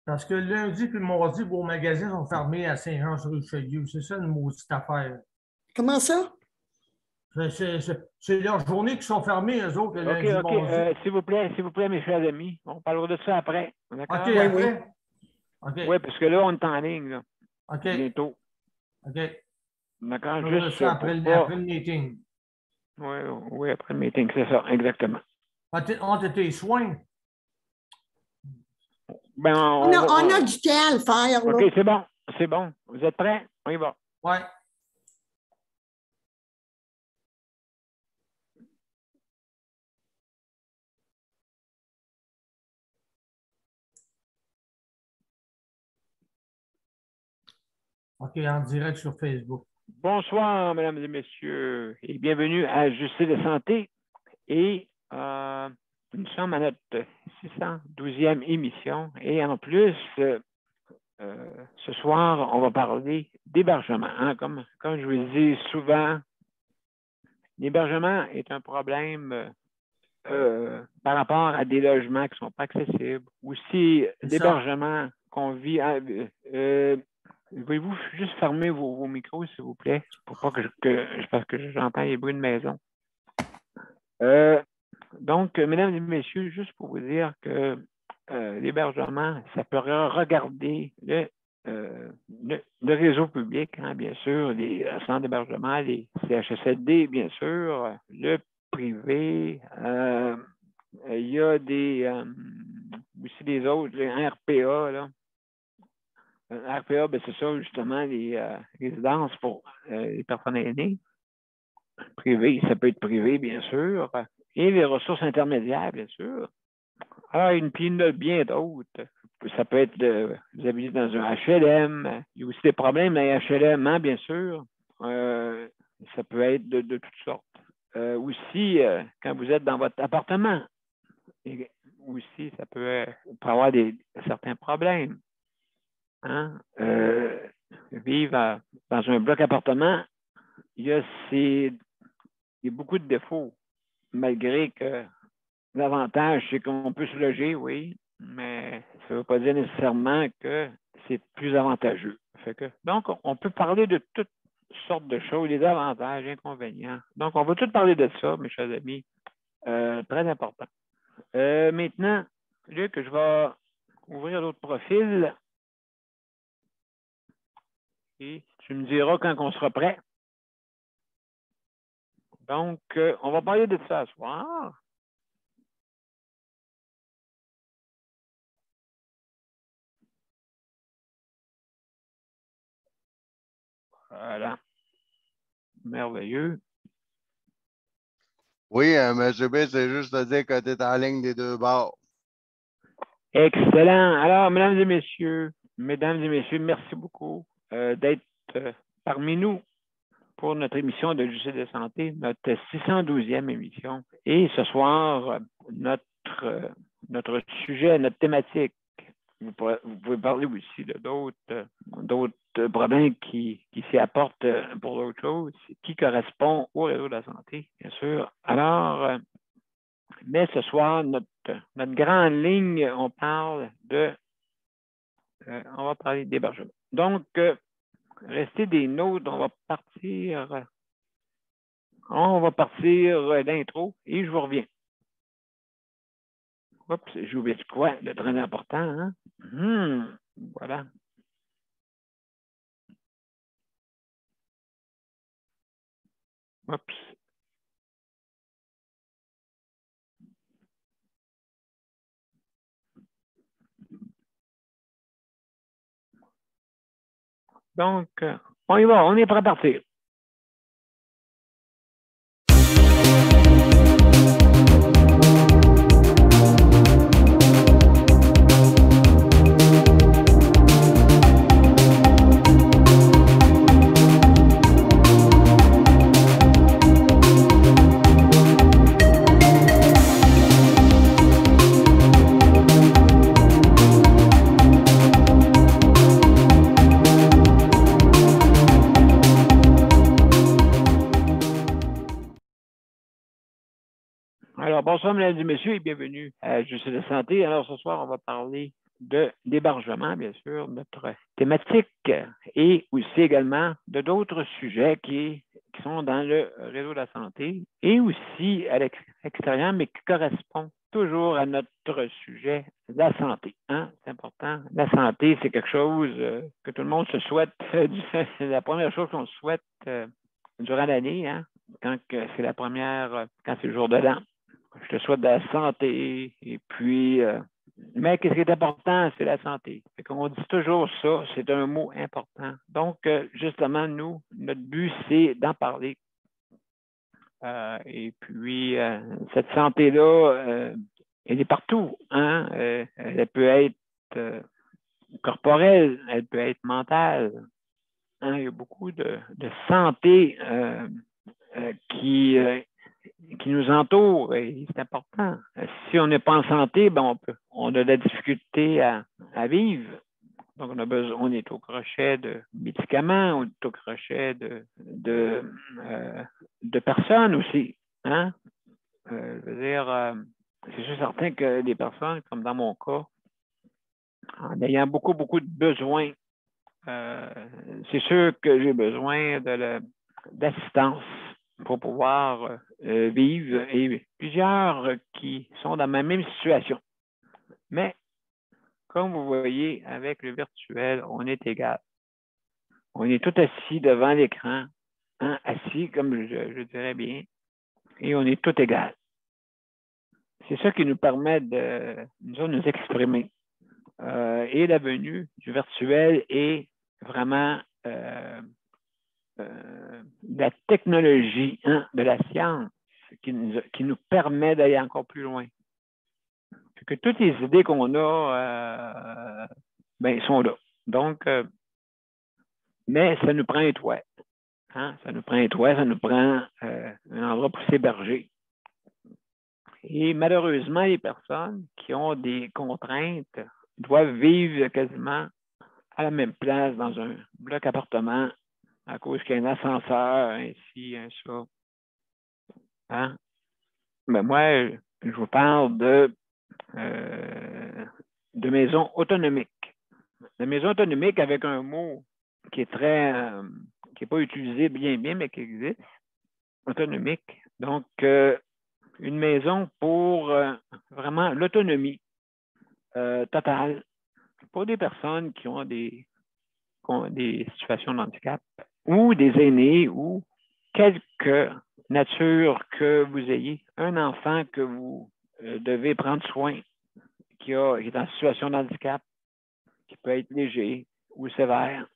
Parce que lundi puis mardi, vos magasins sont fermés à Saint-Jean-sur-Richelieu. C'est ça une maudite affaire. Comment ça? C'est leurs journées qui sont fermées, eux autres, le OK, lundi, OK. mardi. S'il vous plaît, mes chers amis. On parlera de ça après. OK, D'accord? Oui, oui. après? OK, Oui, parce que là, on est en ligne, là, OK, bientôt. OK. D'accord? On verra ça Juste après, pour après pas. le meeting. Oui, oui, après le meeting, c'est ça, exactement. Entre tes soins. Ben, On a du temps à le faire, OK, là. c'est bon. C'est bon. Vous êtes prêts? On y va. Ouais. OK, en direct sur Facebook. Bonsoir, mesdames et messieurs, et bienvenue à Justice de santé. Et nous sommes à notre 612e émission. Et en plus, ce soir, on va parler d'hébergement. Hein? Comme je vous le dis souvent, l'hébergement est un problème par rapport à des logements qui ne sont pas accessibles. Aussi, l'hébergement qu'on vit. Voulez-vous juste fermer vos micros, s'il vous plaît, pour pas parce que j'entends les bruits de maison. Donc, mesdames et messieurs, juste pour vous dire que l'hébergement, ça peut regarder le réseau public, hein, bien sûr, les centres d'hébergement, les CHSLD, bien sûr, le privé. Il y a aussi des autres, les RPA, là. RPA, ben, c'est ça, justement, les résidences pour les personnes aînées. Privé, ça peut être privé, bien sûr. Et les ressources intermédiaires, bien sûr. Alors, puis il y en a bien d'autres. Ça peut être, vous habitez dans un HLM. Il y a aussi des problèmes dans les HLM, hein, bien sûr. Ça peut être de toutes sortes. Aussi, quand vous êtes dans votre appartement, aussi, ça peut avoir certains problèmes. Hein? Vivre dans un bloc appartement, il y a beaucoup de défauts, malgré que l'avantage, c'est qu'on peut se loger, oui, mais ça ne veut pas dire nécessairement que c'est plus avantageux. Donc, on peut parler de toutes sortes de choses, les avantages, inconvénients. Donc, on va tout parler de ça, mes chers amis. Très important. Maintenant, Luc, je vais ouvrir l'autre profil. Et tu me diras quand on sera prêt. Donc, on va parler de ça ce soir. Voilà. Merveilleux. Oui, M. B, c'est juste de dire que tu es en ligne des deux bords. Excellent. Alors, mesdames et messieurs, merci beaucoup d'être parmi nous pour notre émission de Justice de santé, notre 612e émission. Et ce soir, notre sujet, notre thématique, vous pouvez parler aussi d'autres problèmes qui s'y apportent pour d'autres choses, qui correspondent au réseau de la santé, bien sûr. Alors, mais ce soir, notre grande ligne, on va parler d'hébergement. Donc, restez des notes, on va partir d'intro et je vous reviens. Oups, j'ai oublié de quoi? Le très important, hein? Voilà. Oups. Donc, on y va, on est prêt à partir. Alors, bonsoir, mesdames et messieurs, et bienvenue à Justice de santé. Alors, ce soir, on va parler d'hébergement, bien sûr, notre thématique, et aussi également de d'autres sujets qui sont dans le réseau de la santé et aussi à l'extérieur, mais qui correspondent toujours à notre sujet, la santé. Hein? C'est important. La santé, c'est quelque chose que tout le monde se souhaite. C'est la première chose qu'on souhaite durant l'année, hein? Quand c'est la première, quand c'est le jour de l'an. Je te souhaite de la santé. Et puis, mais ce qui est important, c'est la santé. On dit toujours ça, c'est un mot important. Donc, justement, nous, notre but, c'est d'en parler. Et puis, cette santé-là, elle est partout. Hein? Elle peut être corporelle, elle peut être mentale. Hein? Il y a beaucoup de santé qui nous entoure et c'est important. Si on n'est pas en santé, ben on a de la difficulté à vivre. Donc, on est au crochet de médicaments, on est au crochet de personnes aussi. Hein? Je veux dire, c'est sûr certain que des personnes, comme dans mon cas, en ayant beaucoup, beaucoup de besoins, c'est sûr que j'ai besoin d'assistance pour pouvoir vivre, et plusieurs qui sont dans ma même situation. Mais, comme vous voyez, avec le virtuel, on est égal. On est tout assis devant l'écran, hein, assis, comme je dirais bien, et on est tout égal. C'est ça qui nous permet de nous exprimer. Et la venue du virtuel est vraiment de la technologie, hein, de la science qui nous permet d'aller encore plus loin. Que toutes les idées qu'on a, sont là. Donc, mais ça nous prend un toit. Hein? Ça nous prend un toit, ça nous prend un endroit pour s'héberger. Et malheureusement, les personnes qui ont des contraintes doivent vivre quasiment à la même place dans un bloc appartement à cause qu'il y a un ascenseur, ainsi, un ça. Hein? Mais moi, je vous parle de maisons autonomiques. La maison autonomique avec un mot qui est très, qui n'est pas utilisé bien, mais qui existe, autonomique. Donc, une maison pour vraiment l'autonomie totale pour des personnes qui ont des situations de handicap ou des aînés ou quelque nature que vous ayez, un enfant que vous devez prendre soin, qui est en situation de handicap, qui peut être léger ou sévère.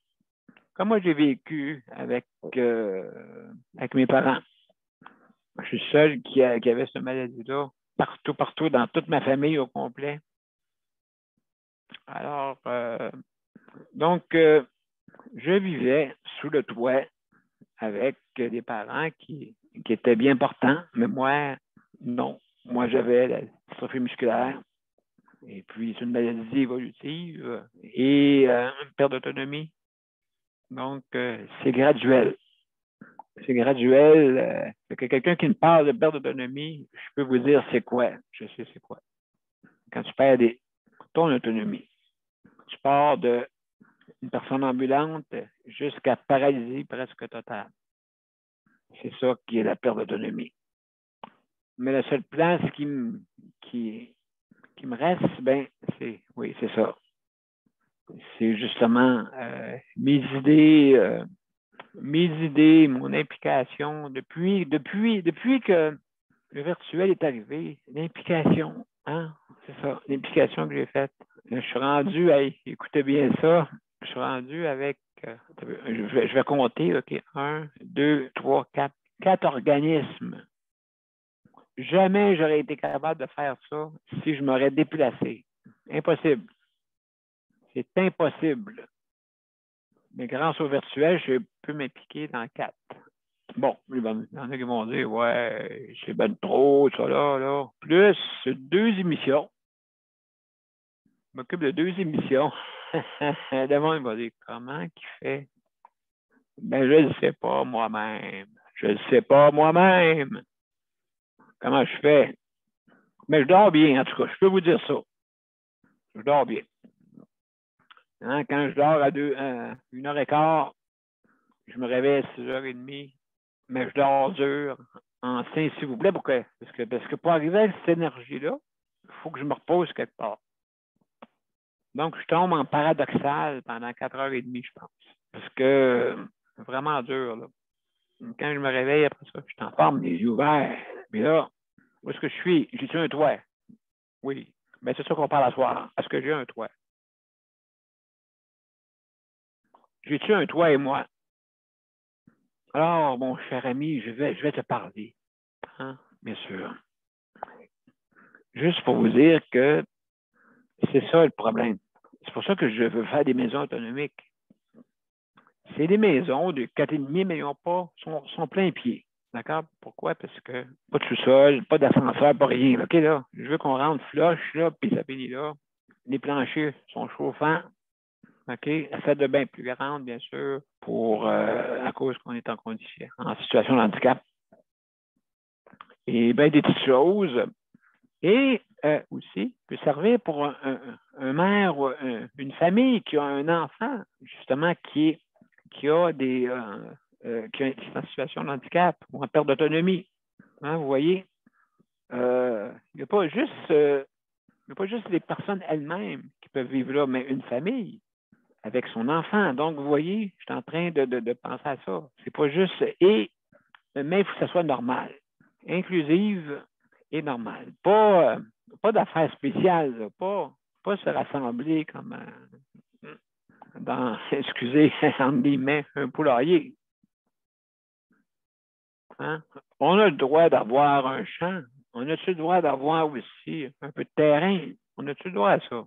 Comme moi, j'ai vécu avec mes parents. Je suis seul qui avait cette maladie-là, partout, dans toute ma famille au complet. Alors, donc, je vivais sous le toit avec des parents qui étaient bien portants, mais moi, non. Moi, j'avais la dystrophie musculaire. Et puis, c'est une maladie évolutive et une perte d'autonomie. Donc, c'est graduel. C'est graduel. Que quelqu'un qui me parle de perte d'autonomie, je peux vous dire c'est quoi. Je sais c'est quoi. Quand tu perds ton autonomie, tu pars d'une personne ambulante jusqu'à paralysie presque totale. C'est ça qui est la perte d'autonomie. Mais la seule place qui me reste, c'est ça. C'est justement mes idées, mon implication depuis que le virtuel est arrivé, l'implication, hein, c'est ça, l'implication que j'ai faite. Je suis rendu, écoutez bien ça, je suis rendu avec, je vais compter, OK, 1, 2, 3, 4 organismes. Jamais j'aurais été capable de faire ça si je m'aurais déplacé. Impossible. C'est impossible. Mais grâce au virtuel, je peux m'impliquer dans 4. Bon, il y en a qui vont dire, ouais, c'est ben trop, ça là. Plus 2 émissions. Je m'occupe de 2 émissions. Devant, il va dire, comment qu'il fait? Ben, je ne sais pas moi-même. Comment je fais? Mais je dors bien, en tout cas. Je peux vous dire ça. Je dors bien. Hein, quand je dors à 1h15, je me réveille à 6h30, mais je dors dur. Enfin, s'il vous plaît, pourquoi? Parce que pour arriver à cette énergie-là, il faut que je me repose quelque part. Donc, je tombe en paradoxal pendant 4h30, je pense. Parce que c'est vraiment dur, là. Quand je me réveille, après ça, je suis en forme, les yeux ouverts. Mais là, où est-ce que je suis? J'ai-tu un toit? Oui. Mais c'est ça qu'on parle à soir. Est-ce que j'ai un toit? J'ai-tu un toit et moi? Alors, mon cher ami, je vais te parler. Hein? Bien sûr. Juste pour vous dire que c'est ça le problème. C'est pour ça que je veux faire des maisons autonomiques. C'est des maisons de 4,5 millions pas, sont plein pied. D'accord? Pourquoi? Parce que pas de sous-sol, pas d'ascenseur, pas rien. OK, là? Je veux qu'on rentre flush, là, puis ça finit là. Les planchers sont chauffants. OK? La salle de bain plus grande, bien sûr, à cause qu'on est en situation de handicap. Et bien des petites choses. Et aussi, peut servir pour un maire ou une famille qui a un enfant, justement, qui a qui est en situation de handicap ou en perte d'autonomie. Hein, vous voyez? Il n'y a pas juste les personnes elles-mêmes qui peuvent vivre là, mais une famille avec son enfant. Donc, vous voyez, je suis en train de penser à ça. C'est pas juste mais il faut que ça soit normal. Inclusive et normale. Pas d'affaires spéciales, là. Pas se rassembler comme dans, excusez, entre guillemets, un poulailler. Hein? On a le droit d'avoir un champ. On a-tu le droit d'avoir aussi un peu de terrain? On a-tu le droit à ça?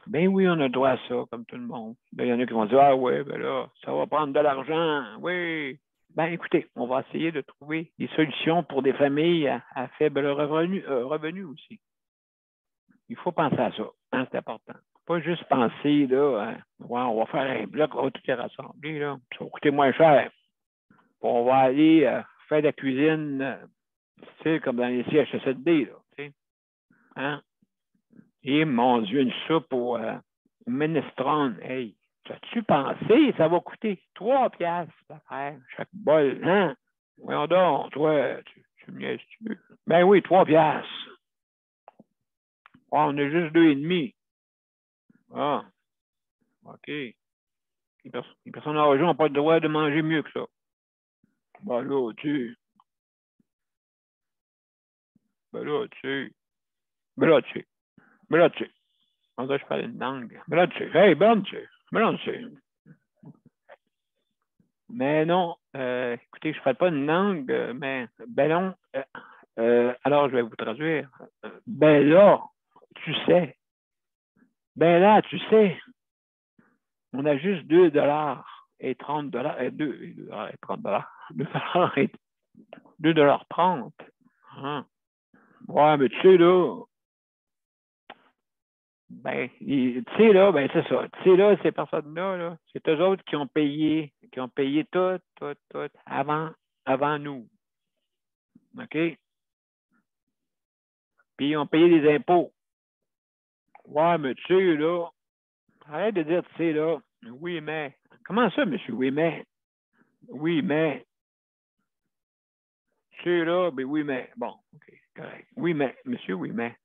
Ben oui, on a le droit à ça, comme tout le monde. Ben, il y en a qui vont dire, ah oui, ben là, ça va prendre de l'argent. Oui. Ben écoutez, on va essayer de trouver des solutions pour des familles à faible revenu aussi. Il faut penser à ça. Hein, c'est important. Pas juste penser, là, ouais, on va faire un bloc, on va tout les rassembler, là. Ça va coûter moins cher. Puis on va aller faire de la cuisine, tu sais, comme dans les CHSLD, là, tu sais. Hein? Et mon Dieu, une soupe au minestrone. Hey, as-tu pensé? Ça va coûter 3 piastres l'affaire, chaque bol. Hein? Voyons donc, toi, tu me niaises-tu? Ben oui, 3 piastres. Oh, on a juste 2,5. Ah, OK. Les personnes âgées n'ont pas le droit de manger mieux que ça. Ben là, tu. Ben là, tu. Ben là, tu. Ben là, tu. On dirait que je parle une langue. Ben là, tu. Hey, ben tu. Ben là, tu. Mais non, écoutez, je ne parle pas une langue, mais ballon. Alors, je vais vous traduire. Ben là, tu sais. Ben là, tu sais. On a juste 2$ et 30$. 2$ et 30$. 2,30$. Hein? Ouais, mais tu sais, là. Ben, tu sais, là, ben, c'est ça. Tu sais, là, ces personnes-là, là, c'est eux autres qui ont payé tout avant nous. OK? Puis ils ont payé des impôts. Ouais, mais tu sais, là, arrête de dire, tu sais, là, oui, mais. Comment ça, monsieur? Oui, mais. Oui, mais. Tu sais, là, ben oui, mais. Bon, OK, correct. Oui, mais, monsieur, oui, mais.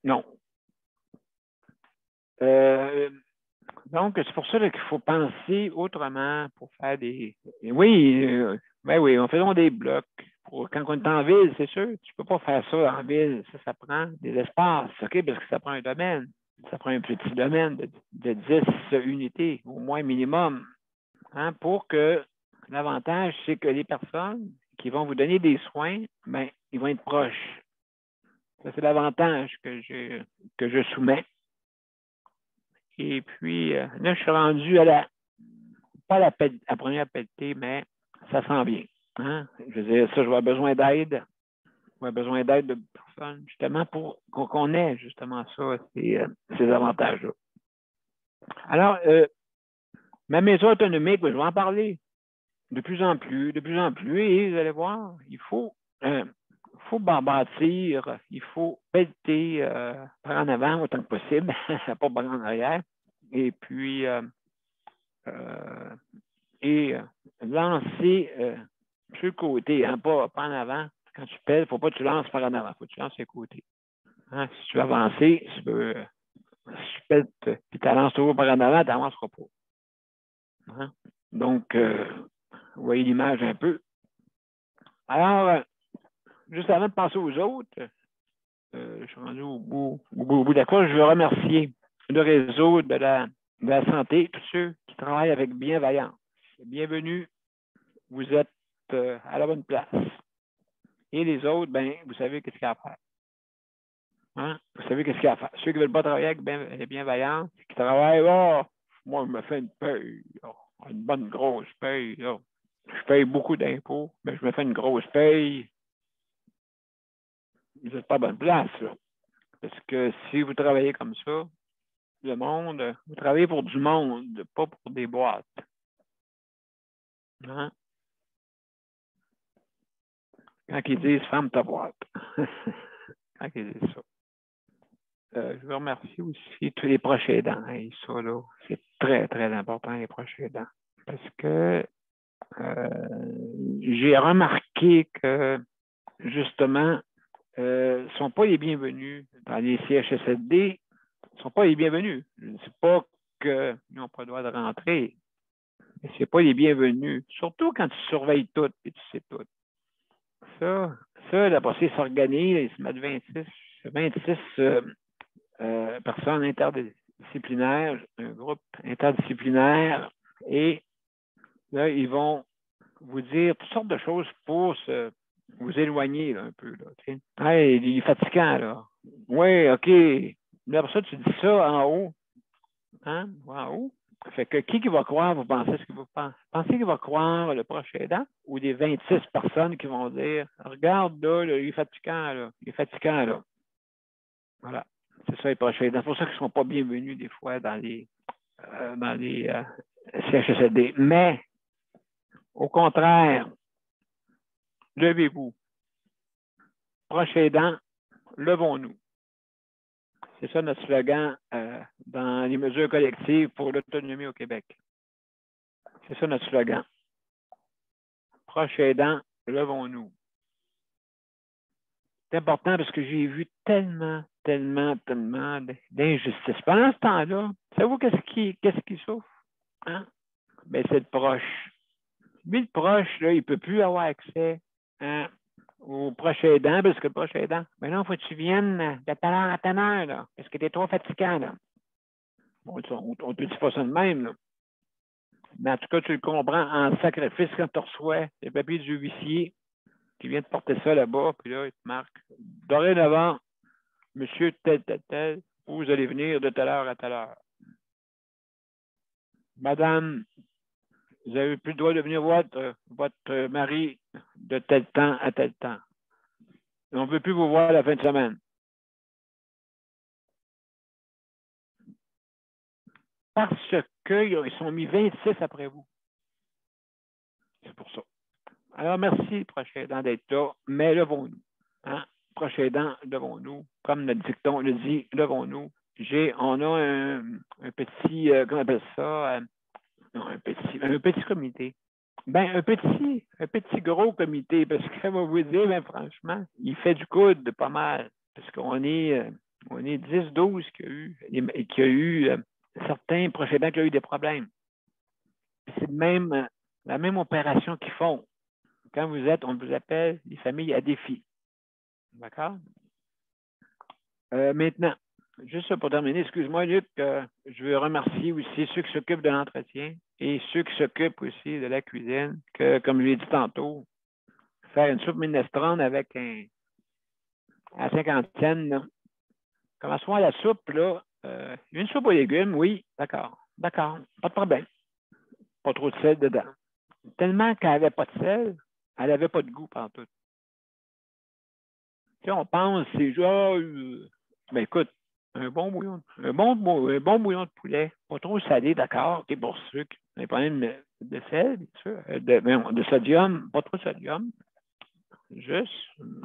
Non. Donc, c'est pour ça qu'il faut penser autrement pour faire des. Oui, ben oui, en faisant des blocs. Quand on est en ville, c'est sûr, tu ne peux pas faire ça en ville. Ça prend des espaces, OK? Parce que ça prend un domaine. Ça prend un petit domaine de 10 unités, au moins minimum. Hein, pour que l'avantage, c'est que les personnes qui vont vous donner des soins, ben, ils vont être proches. Ça, c'est l'avantage que je soumets. Et puis, là, je suis rendu pas à la première pelletée, mais ça s'en vient. Hein? Je veux dire, ça, je vais avoir besoin d'aide. Je vais avoir besoin d'aide de personnes, justement, pour qu'on ait, justement, ça, ces avantages-là. Alors, ma maison autonomique, je vais en parler de plus en plus, et vous allez voir, il faut bâtir, il faut pelleter par en avant autant que possible, pas par en arrière. et puis lancer sur le côté, hein, pas en avant. Quand tu pèles, il ne faut pas que tu lances par en avant, il faut que tu lances sur le côté. Hein? Si tu veux avancer, si tu pèles et tu lances toujours par en avant, tu n'avanceras pas. Hein? Donc, vous voyez l'image un peu. Alors, juste avant de passer aux autres, je suis rendu au bout de la course. Je veux remercier le réseau de la santé, tous ceux qui travaillent avec bienveillance. Bienvenue, vous êtes à la bonne place. Et les autres, ben, vous savez qu'est-ce qu'il y a à faire. Hein? Vous savez qu'est-ce qu'il y a à faire. Ceux qui ne veulent pas travailler avec bienveillance, qui travaillent, moi, je me fais une paye, une bonne grosse paye. Là. Je paye beaucoup d'impôts, mais je me fais une grosse paye. Vous n'êtes pas à bonne place, là. Parce que si vous travaillez comme ça, le monde, vous travaillez pour du monde, pas pour des boîtes. Hein? Quand ils disent « ferme ta boîte ». Quand ils disent ça. Je veux remercier aussi tous les proches aidants. Et ça, là, c'est très, très important, les proches aidants. Parce que j'ai remarqué que, justement, ne sont pas les bienvenus dans les CHSLD. Ne sont pas les bienvenus. Je ne dis pas qu'ils n'ont pas le droit de rentrer, mais ce n'est pas les bienvenus. Surtout quand tu surveilles tout et tu sais tout. Ça la passé s'organise, ils se mettent 26 personnes interdisciplinaires, un groupe interdisciplinaire, et là, ils vont vous dire toutes sortes de choses pour vous éloigner là, un peu. Là, hey, il est fatigant, là. Oui, OK. Mais après ça, tu dis ça en haut. Hein? En haut. Fait que qui va croire, vous pensez ce que vous pensez? Pensez qu'il va croire le proche aidant ou des 26 personnes qui vont dire regarde là, il est fatigant, là. Il est fatigant, là. Voilà. C'est ça, les proches aidants. C'est pour ça qu'ils ne sont pas bienvenus des fois dans les CHSLD. Mais, au contraire, levez-vous. Proches aidants, levons-nous. C'est ça notre slogan dans les mesures collectives pour l'autonomie au Québec. C'est ça notre slogan. Proches aidants, levons-nous. C'est important parce que j'ai vu tellement d'injustices. Pendant ce temps-là, savez-vous qu'est-ce qui souffre? Hein? Ben, c'est le proche. Lui, le proche, là, il ne peut plus avoir accès au proche aidant, parce que le proche aidant, ben non, il faut que tu viennes de telle heure à telle heure, là, parce que tu es trop fatigant, là. On te dit pas ça de même, là. Mais en tout cas, tu le comprends en sacrifice quand tu reçois les papiers du huissier qui vient de porter ça là-bas, puis là, il te marque dorénavant, monsieur tel, vous allez venir de telle heure à telle heure. Madame, vous n'avez plus le droit de venir voir votre mari de tel temps à tel temps. On ne veut plus vous voir la fin de semaine. Parce qu'ils sont mis 26 après vous. C'est pour ça. Alors, merci, proche aidant, d'être là, mais levons-nous. Hein? Proche aidant, levons-nous. Comme notre dicton le dit, levons-nous. On a un petit, comment on appelle ça? Un petit comité. Ben, un petit gros comité, parce que, va vous dire, ben, franchement, il fait du coude pas mal. Parce qu'on est 10-12 qui a eu certains proches aidants qui ont eu des problèmes. C'est la même opération qu'ils font. Quand on vous appelle les familles à défi. D'accord? Maintenant, juste pour terminer, excuse-moi, Luc, je veux remercier aussi ceux qui s'occupent de l'entretien et ceux qui s'occupent aussi de la cuisine, que, comme je l'ai dit tantôt, faire une soupe minestrone avec à 50 cents. Comment se fait la soupe, là? Une soupe aux légumes, oui, d'accord, pas de problème. Pas trop de sel dedans. Tellement qu'elle n'avait pas de sel, elle n'avait pas de goût pantoute. Tu sais, on pense, c'est genre, ben écoute, un bon bouillon de poulet, pas trop salé, d'accord, c'est pour sucre. Un problème de sel, bien sûr, de sodium, pas trop de sodium. Juste,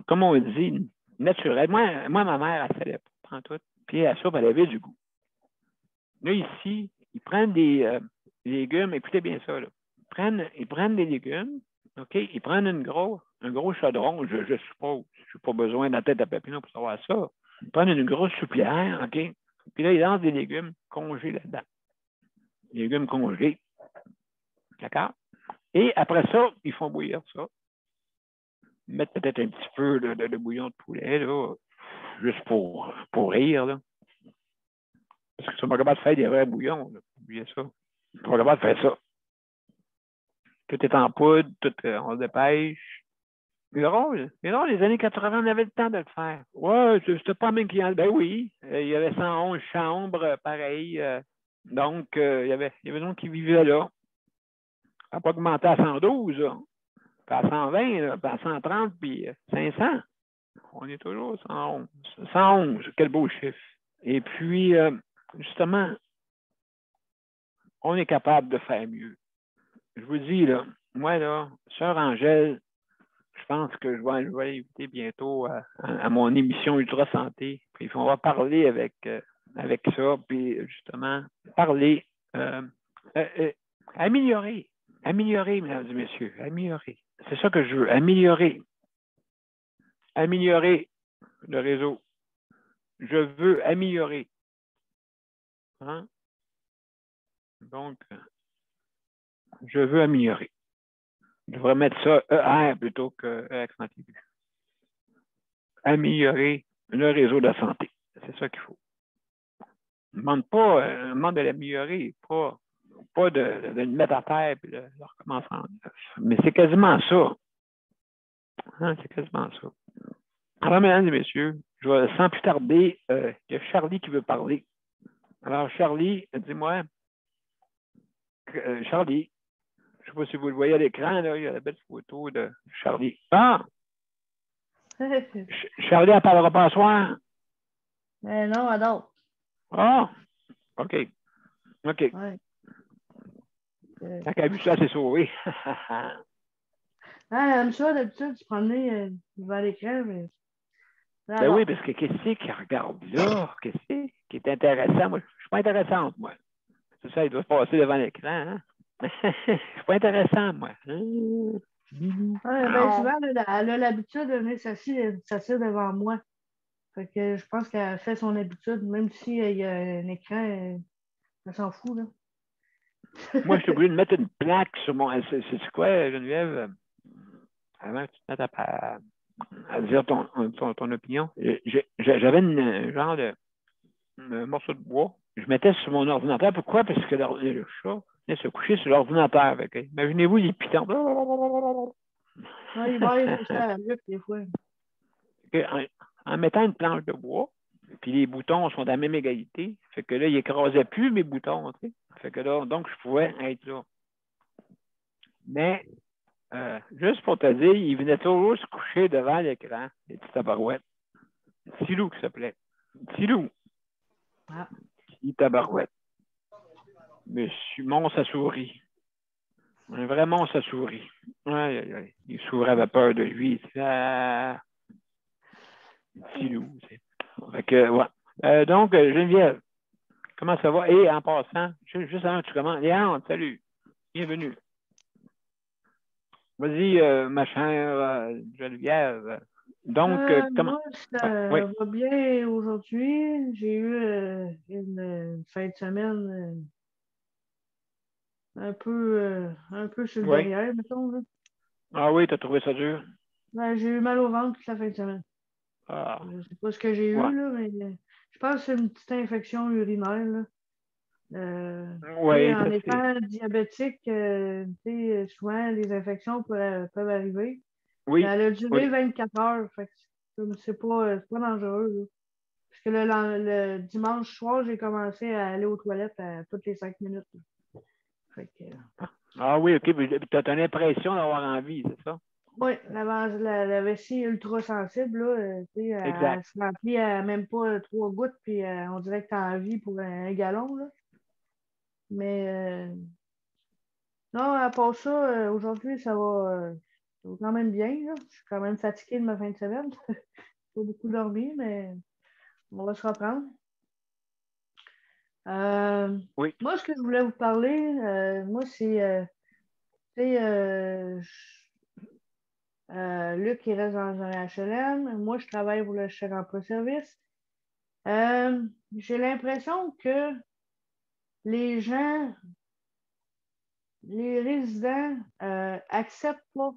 comme on dit, naturel. Moi ma mère, elle salait pas pantoute. Puis la soupe, elle avait du goût. Là, ici, ils prennent des légumes, écoutez bien ça, là. Ils prennent des légumes, OK? Ils prennent un gros chaudron, je suppose. Je n'ai pas besoin de la tête à Papineau pour savoir ça. Ils prennent une grosse soupière, OK? Puis là, ils lancent des légumes congelés là-dedans. Des légumes congelés. D'accord? Et après ça, ils font bouillir ça. Ils mettent peut-être un petit peu de bouillon de poulet, là, juste pour rire, là. Parce que ils sont pas capables de faire des vrais bouillons, là. Oubliez ça. Ils sont pas capables de faire ça. Tout est en poudre, on se dépêche. C'est drôle. C'est drôle, les années 80, on avait le temps de le faire. Ouais, c'était pas même client. Ben oui, il y avait 111 chambres, pareil. Donc, il y avait des gens qui vivaient là. Ça n'a pas augmenté à 112, là. Puis à 120, là, puis à 130, puis 500. On est toujours à 111. 111, quel beau chiffre. Et puis, justement, on est capable de faire mieux. Je vous dis, là, moi, là, Sœur Angèle, je pense que je vais l'inviter bientôt à mon émission Ultra Santé. Puis on va parler avec ça, puis justement, parler, améliorer, mesdames et messieurs, améliorer. C'est ça que je veux, améliorer le réseau. Je veux améliorer. Hein? Donc, je veux améliorer. Je devrais mettre ça ER plutôt que accent aigu. Améliorer le réseau de la santé. C'est ça qu'il faut. On ne demande de l'améliorer, pas de le mettre à terre et de recommencer en neuf. Mais c'est quasiment ça. Hein, c'est quasiment ça. Alors, mesdames et messieurs, je vais sans plus tarder, il y a Charlie qui veut parler. Alors, Charlie, dis-moi, Charlie, je ne sais pas si vous le voyez à l'écran, là, il y a la belle photo de Charlie. Ah! Charlie, elle parlera pas ce soir? Non, adore. Ah! OK. OK. Ouais. Quand elle a vu ça, elle s'est sauvée. Elle aime ça d'habitude, se promener vers l'écran, mais. Ben oui, parce que qu'est-ce qu'il regarde là? Qu'est-ce qui est intéressant? Moi, je ne suis pas intéressante, moi. C'est ça, il doit se passer devant l'écran, hein? Je ne suis pas intéressant, moi. Ben, souvent, elle a l'habitude de venir s'asseoir devant moi. Fait que je pense qu'elle fait son habitude, même s'il y a un écran, elle s'en fout, là. Moi, je suis obligé de mettre une plaque sur mon. C'est quoi, Geneviève? Avant que tu te mettes à dire ton opinion. J'avais un genre de morceau de bois. Je mettais sur mon ordinateur. Pourquoi? Parce que le chat venait se coucher sur l'ordinateur. Imaginez-vous les pitons. Ouais, il va aller aussi à la lutte des fois. En mettant une planche de bois, puis les boutons sont à la même égalité, fait que là, il n'écrasait plus mes boutons. Tu sais. Fait que là, donc, je pouvais être là. Mais, juste pour te dire, il venait toujours se coucher devant l'écran, les petites tabarouettes. Silou, qui s'appelait. Silou. Ah. Petit tabarouette. Monsieur Monstre à souris. Un vrai monstre à souris. Aïe, aïe, aïe. Les souris avaient peur de lui. Silou. Fait que, ouais. Donc, Geneviève, comment ça va? Et en passant, juste avant que tu commences, Léandre, salut. Bienvenue. Vas-y, ma chère Geneviève. Donc, comment. Moi, ça oui. va bien aujourd'hui. J'ai eu une fin de semaine un peu sur le derrière, mettons. Là. Ah oui, tu as trouvé ça dur? Ben, j'ai eu mal au ventre toute la fin de semaine. Ah. Je ne sais pas ce que j'ai eu, là, mais je pense que c'est une petite infection urinaire. Là. Oui, en étant diabétique, souvent les infections peuvent arriver. Oui. Elle a duré 24 heures. Fait que c'est pas dangereux. Là. Parce que le dimanche soir, j'ai commencé à aller aux toilettes à toutes les 5 minutes. Fait que, ah oui, OK. Tu as l'impression d'avoir envie, c'est ça? oui, la vessie ultra sensible, là, elle se remplit à même pas 3 gouttes, puis on dirait que tu as envie pour un gallon. Là. Mais non, à part ça, aujourd'hui, ça va quand même bien. Là. Je suis quand même fatiguée de ma fin de semaine. J'ai pas beaucoup dormi, mais on va se reprendre. Oui. Moi, ce que je voulais vous parler, moi, c'est Luc qui reste dans un HLM. Moi, je travaille pour le chèque emploi-service. J'ai l'impression que les gens, les résidents, acceptent pas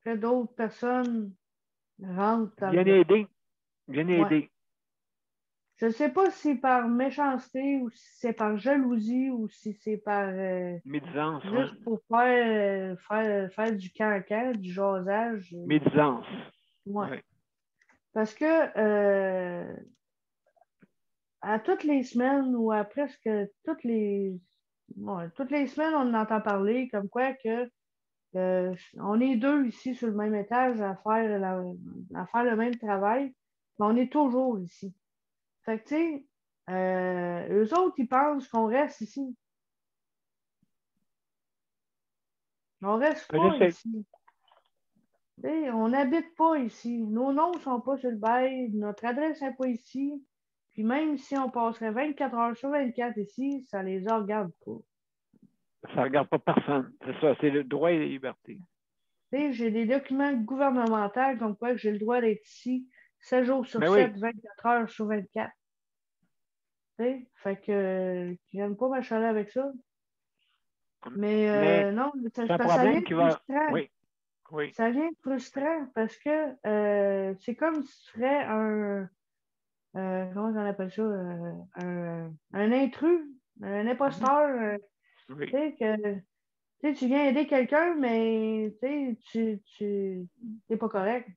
que d'autres personnes rentrent dans Bien le aidé. Bien Ouais. aidé. Je ne sais pas si par méchanceté ou si c'est par jalousie ou si c'est par Médisance. juste Ouais. pour faire du cancan, du jasage. Médisance. Ouais. Ouais. Parce que à toutes les semaines ou à presque toutes les semaines, on en entend parler comme quoi que on est deux ici sur le même étage à faire le même travail, mais on est toujours ici. Fait que, tu sais, eux autres, ils pensent qu'on reste ici. On reste Je pas sais. ici. Tu sais, on n'habite pas ici. Nos noms ne sont pas sur le bail. Notre adresse n'est pas ici. Puis même si on passerait 24 heures sur 24 ici, ça les regarde pas. Ça ne regarde pas personne. C'est ça. C'est le droit et la liberté. Tu sais, j'ai des documents gouvernementaux comme quoi que j'ai le droit d'être ici 7 jours sur Mais 7, oui. 24 heures sur 24. Tu sais, fait que je n'aime pas m'achaler avec ça. Mais Mais non, c'est un ça vient problème qui va. frustrant. Oui. Oui. Ça vient frustrant parce que c'est comme si tu ferais comment on appelle ça? Un intrus, un imposteur. Oui. Tu sais, tu viens aider quelqu'un, mais tu n'es pas correct.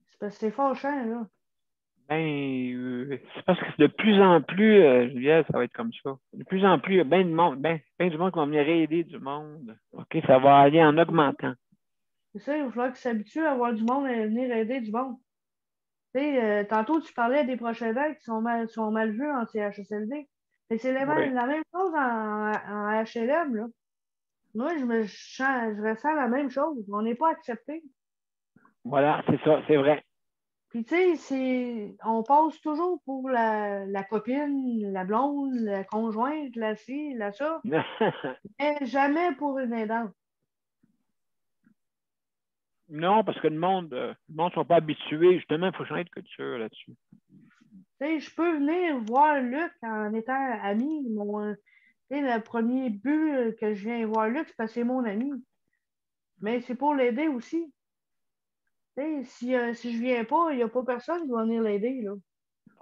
C'est parce que c'est fâchant, là. C'est parce que de plus en plus, Juliette, ça va être comme ça. De plus en plus, il y a bien du monde, ben du monde qui va venir aider du monde. OK, ça va aller en augmentant. C'est ça, il va falloir qu'ils s'habituent à voir du monde et venir aider du monde. Tu sais, tantôt, tu parlais des prochains actes qui sont mal vus en CHSLD. C'est Oui. la même chose en HLM, là. Moi, je ressens la même chose. On n'est pas accepté. Voilà, c'est ça, c'est vrai. Puis, tu sais, on passe toujours pour la copine, la blonde, la conjointe, la ci, la ça, mais jamais pour une aidante. Non, parce que le monde ne sont pas habitués. Justement, il faut changer de culture là-dessus. Tu sais, je peux venir voir Luc en étant ami. Le premier but que je viens voir Luc, c'est parce que c'est mon ami. Mais c'est pour l'aider aussi. Tu sais, si je viens pas, il n'y a pas personne qui va venir l'aider, là.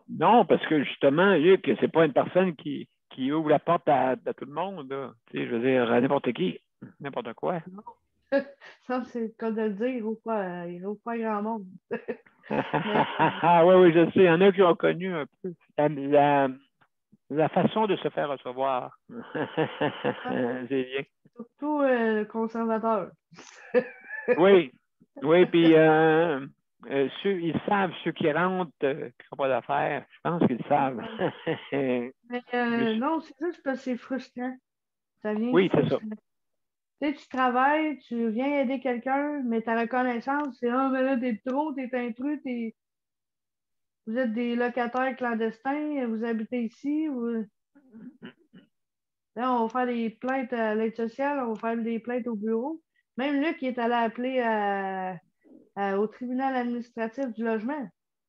Non, parce que justement, Luc, c'est pas une personne qui ouvre la porte à tout le monde. Là. Tu sais, je veux dire, à n'importe qui, n'importe quoi. Ça, c'est le cas de le dire. Il ouvre pas grand monde. Ah oui, je sais. Il y en a qui ont connu un peu la façon de se faire recevoir. C'est bien. Surtout conservateur. Oui, oui, puis ils savent, ceux qui rentrent, qui n'ont pas d'affaires, je pense qu'ils savent. Mais non, c'est juste parce que c'est frustrant. Ça vient Oui, c'est ça. frustrant. Tu sais, tu travailles, tu viens aider quelqu'un, mais ta reconnaissance, c'est ah, mais là, t'es trop, t'es intrus, vous êtes des locataires clandestins, vous habitez ici. Là, on va faire des plaintes à l'aide sociale, on va faire des plaintes au bureau. Même Luc, il est allé appeler au tribunal administratif du logement,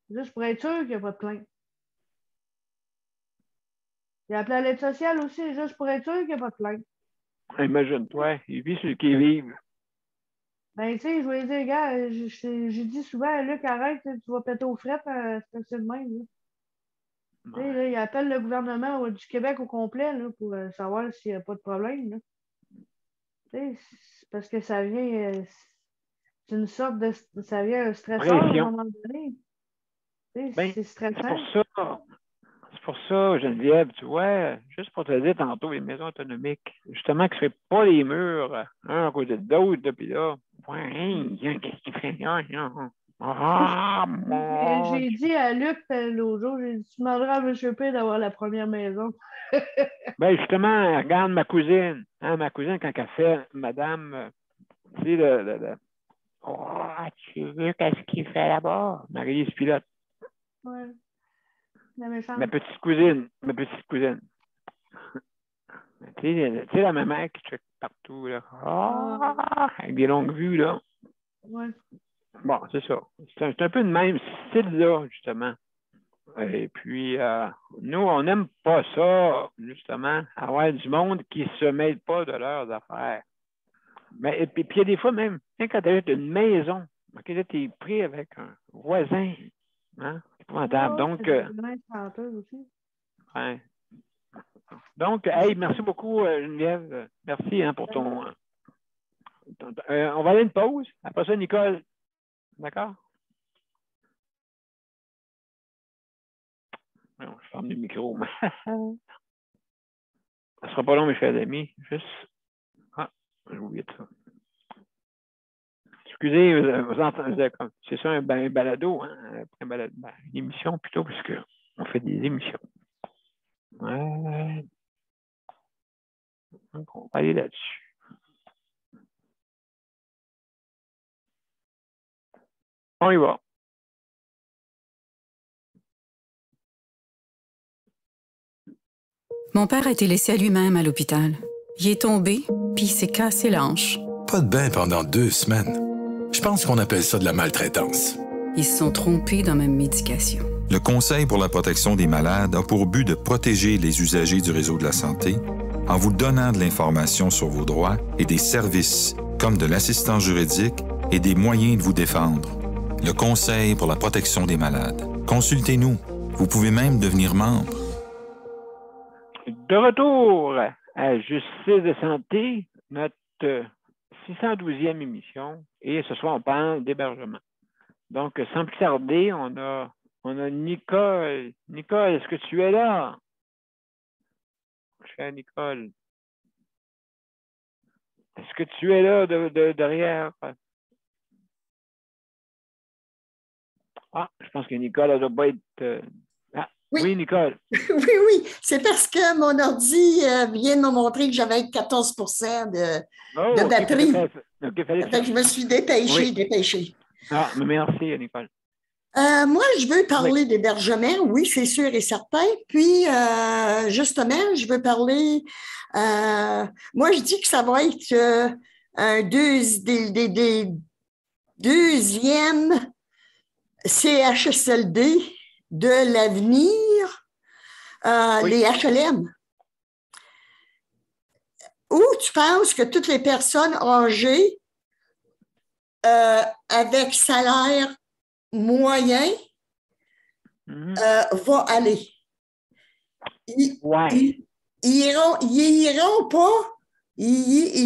juste pour être sûr qu'il n'y a pas de plainte. Il a appelé à l'aide sociale aussi, juste pour être sûr qu'il n'y a pas de plainte. Imagine-toi, ils vivent ceux qui vivent. Ben, tu sais, je vais lui dire, gars, j'ai dit souvent à Luc, arrête, tu vas péter aux frettes, c'est le même. Là. Tu sais, là, il appelle le gouvernement du Québec au complet là, pour savoir s'il n'y a pas de problème. Là. Tu sais, c'est parce que ça vient, c'est une sorte de, ça vient un stresseur à un Pression. moment donné. Tu sais, Ben, c'est stressant. c'est pour ça, Geneviève, tu vois, juste pour te dire tantôt, les maisons autonomiques, justement, qui ne fait pas les murs, un à côté de l'autre, puis là, ouais, qu'est-ce qu'il fait là? Ah, mon J'ai dit à Luc l'autre jour, j'ai dit, tu demanderas à M. P d'avoir la première maison. Ben, justement, regarde ma cousine. Hein, ma cousine, quand elle fait Madame, tu sais, oh, tu veux qu'est-ce qu'il fait là-bas? Marie-Lise Pilote. Ouais. la méchante. Ma petite cousine. Tu sais, la maman qui check partout, là. Avec des longues vues, là. Ouais. Bon, c'est ça. C'est un peu le même style-là, justement. Et puis, nous, on n'aime pas ça, justement, avoir du monde qui ne se mêle pas de leurs affaires. Mais, et puis, il y a des fois même, quand tu as une maison, OK, là, tu es pris avec un voisin. Hein? C'est épouvantable. Donc, aussi. Ouais. Donc, hey, merci beaucoup, Geneviève. Merci hein, pour ton. On va aller à une pause. Après ça, Nicole. D'accord? Non, je ferme le micro. Ça ne sera pas long, mes chers amis. Juste. Ah, j'ai oublié de ça. Excusez, vous entendez comme. C'est ça un balado, hein? Une émission plutôt, puisque on fait des émissions. Ouais. Donc, on va aller là-dessus. On y va. Mon père a été laissé à lui-même à l'hôpital. Il est tombé, puis il s'est cassé la hanche. Pas de bain pendant 2 semaines. Je pense qu'on appelle ça de la maltraitance. Ils se sont trompés dans ma médication. Le Conseil pour la protection des malades a pour but de protéger les usagers du réseau de la santé en vous donnant de l'information sur vos droits et des services comme de l'assistance juridique et des moyens de vous défendre. Le Conseil pour la protection des malades. Consultez-nous. Vous pouvez même devenir membre. De retour à Justice de santé, notre 612e émission. Et ce soir, on parle d'hébergement. Donc, sans plus tarder, on a Nicole. Nicole, est-ce que tu es là? Chère Nicole. Est-ce que tu es là derrière? Ah, je pense que Nicole, elle doit pas être... Oui, Nicole. Oui. C'est parce que mon ordi vient de me montrer que j'avais 14 de batterie. Okay, je me suis dépêchée. Ah, mais merci, Nicole. Moi, je veux parler d'hébergement, oui, c'est sûr et certain. Puis, justement, je veux parler... moi, je dis que ça va être un deuxième CHSLD de l'avenir, les HLM. Où tu penses que toutes les personnes âgées avec salaire moyen vont aller. Ils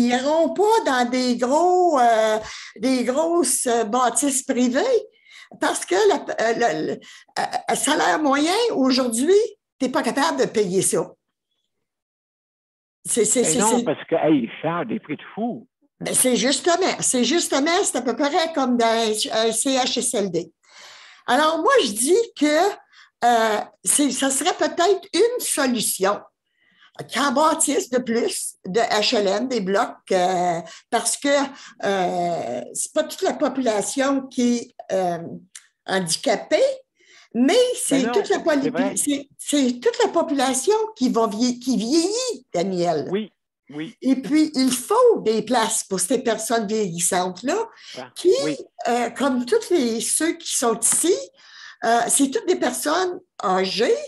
iront pas dans des grosses bâtisses privées. Parce que le salaire moyen, aujourd'hui, tu n'es pas capable de payer ça. Non, parce qu'ils chargent des prix de fou. C'est justement, c'est à peu près comme dans un CHSLD. Alors, moi, je dis que ça serait peut-être une solution qu'en bâtisse de plus de HLM, des blocs, parce que c'est pas toute la population qui est handicapée, mais c'est toute la population qui vieillit, Daniel. Oui. Et puis, il faut des places pour ces personnes vieillissantes-là, qui, comme ceux qui sont ici, c'est toutes des personnes âgées,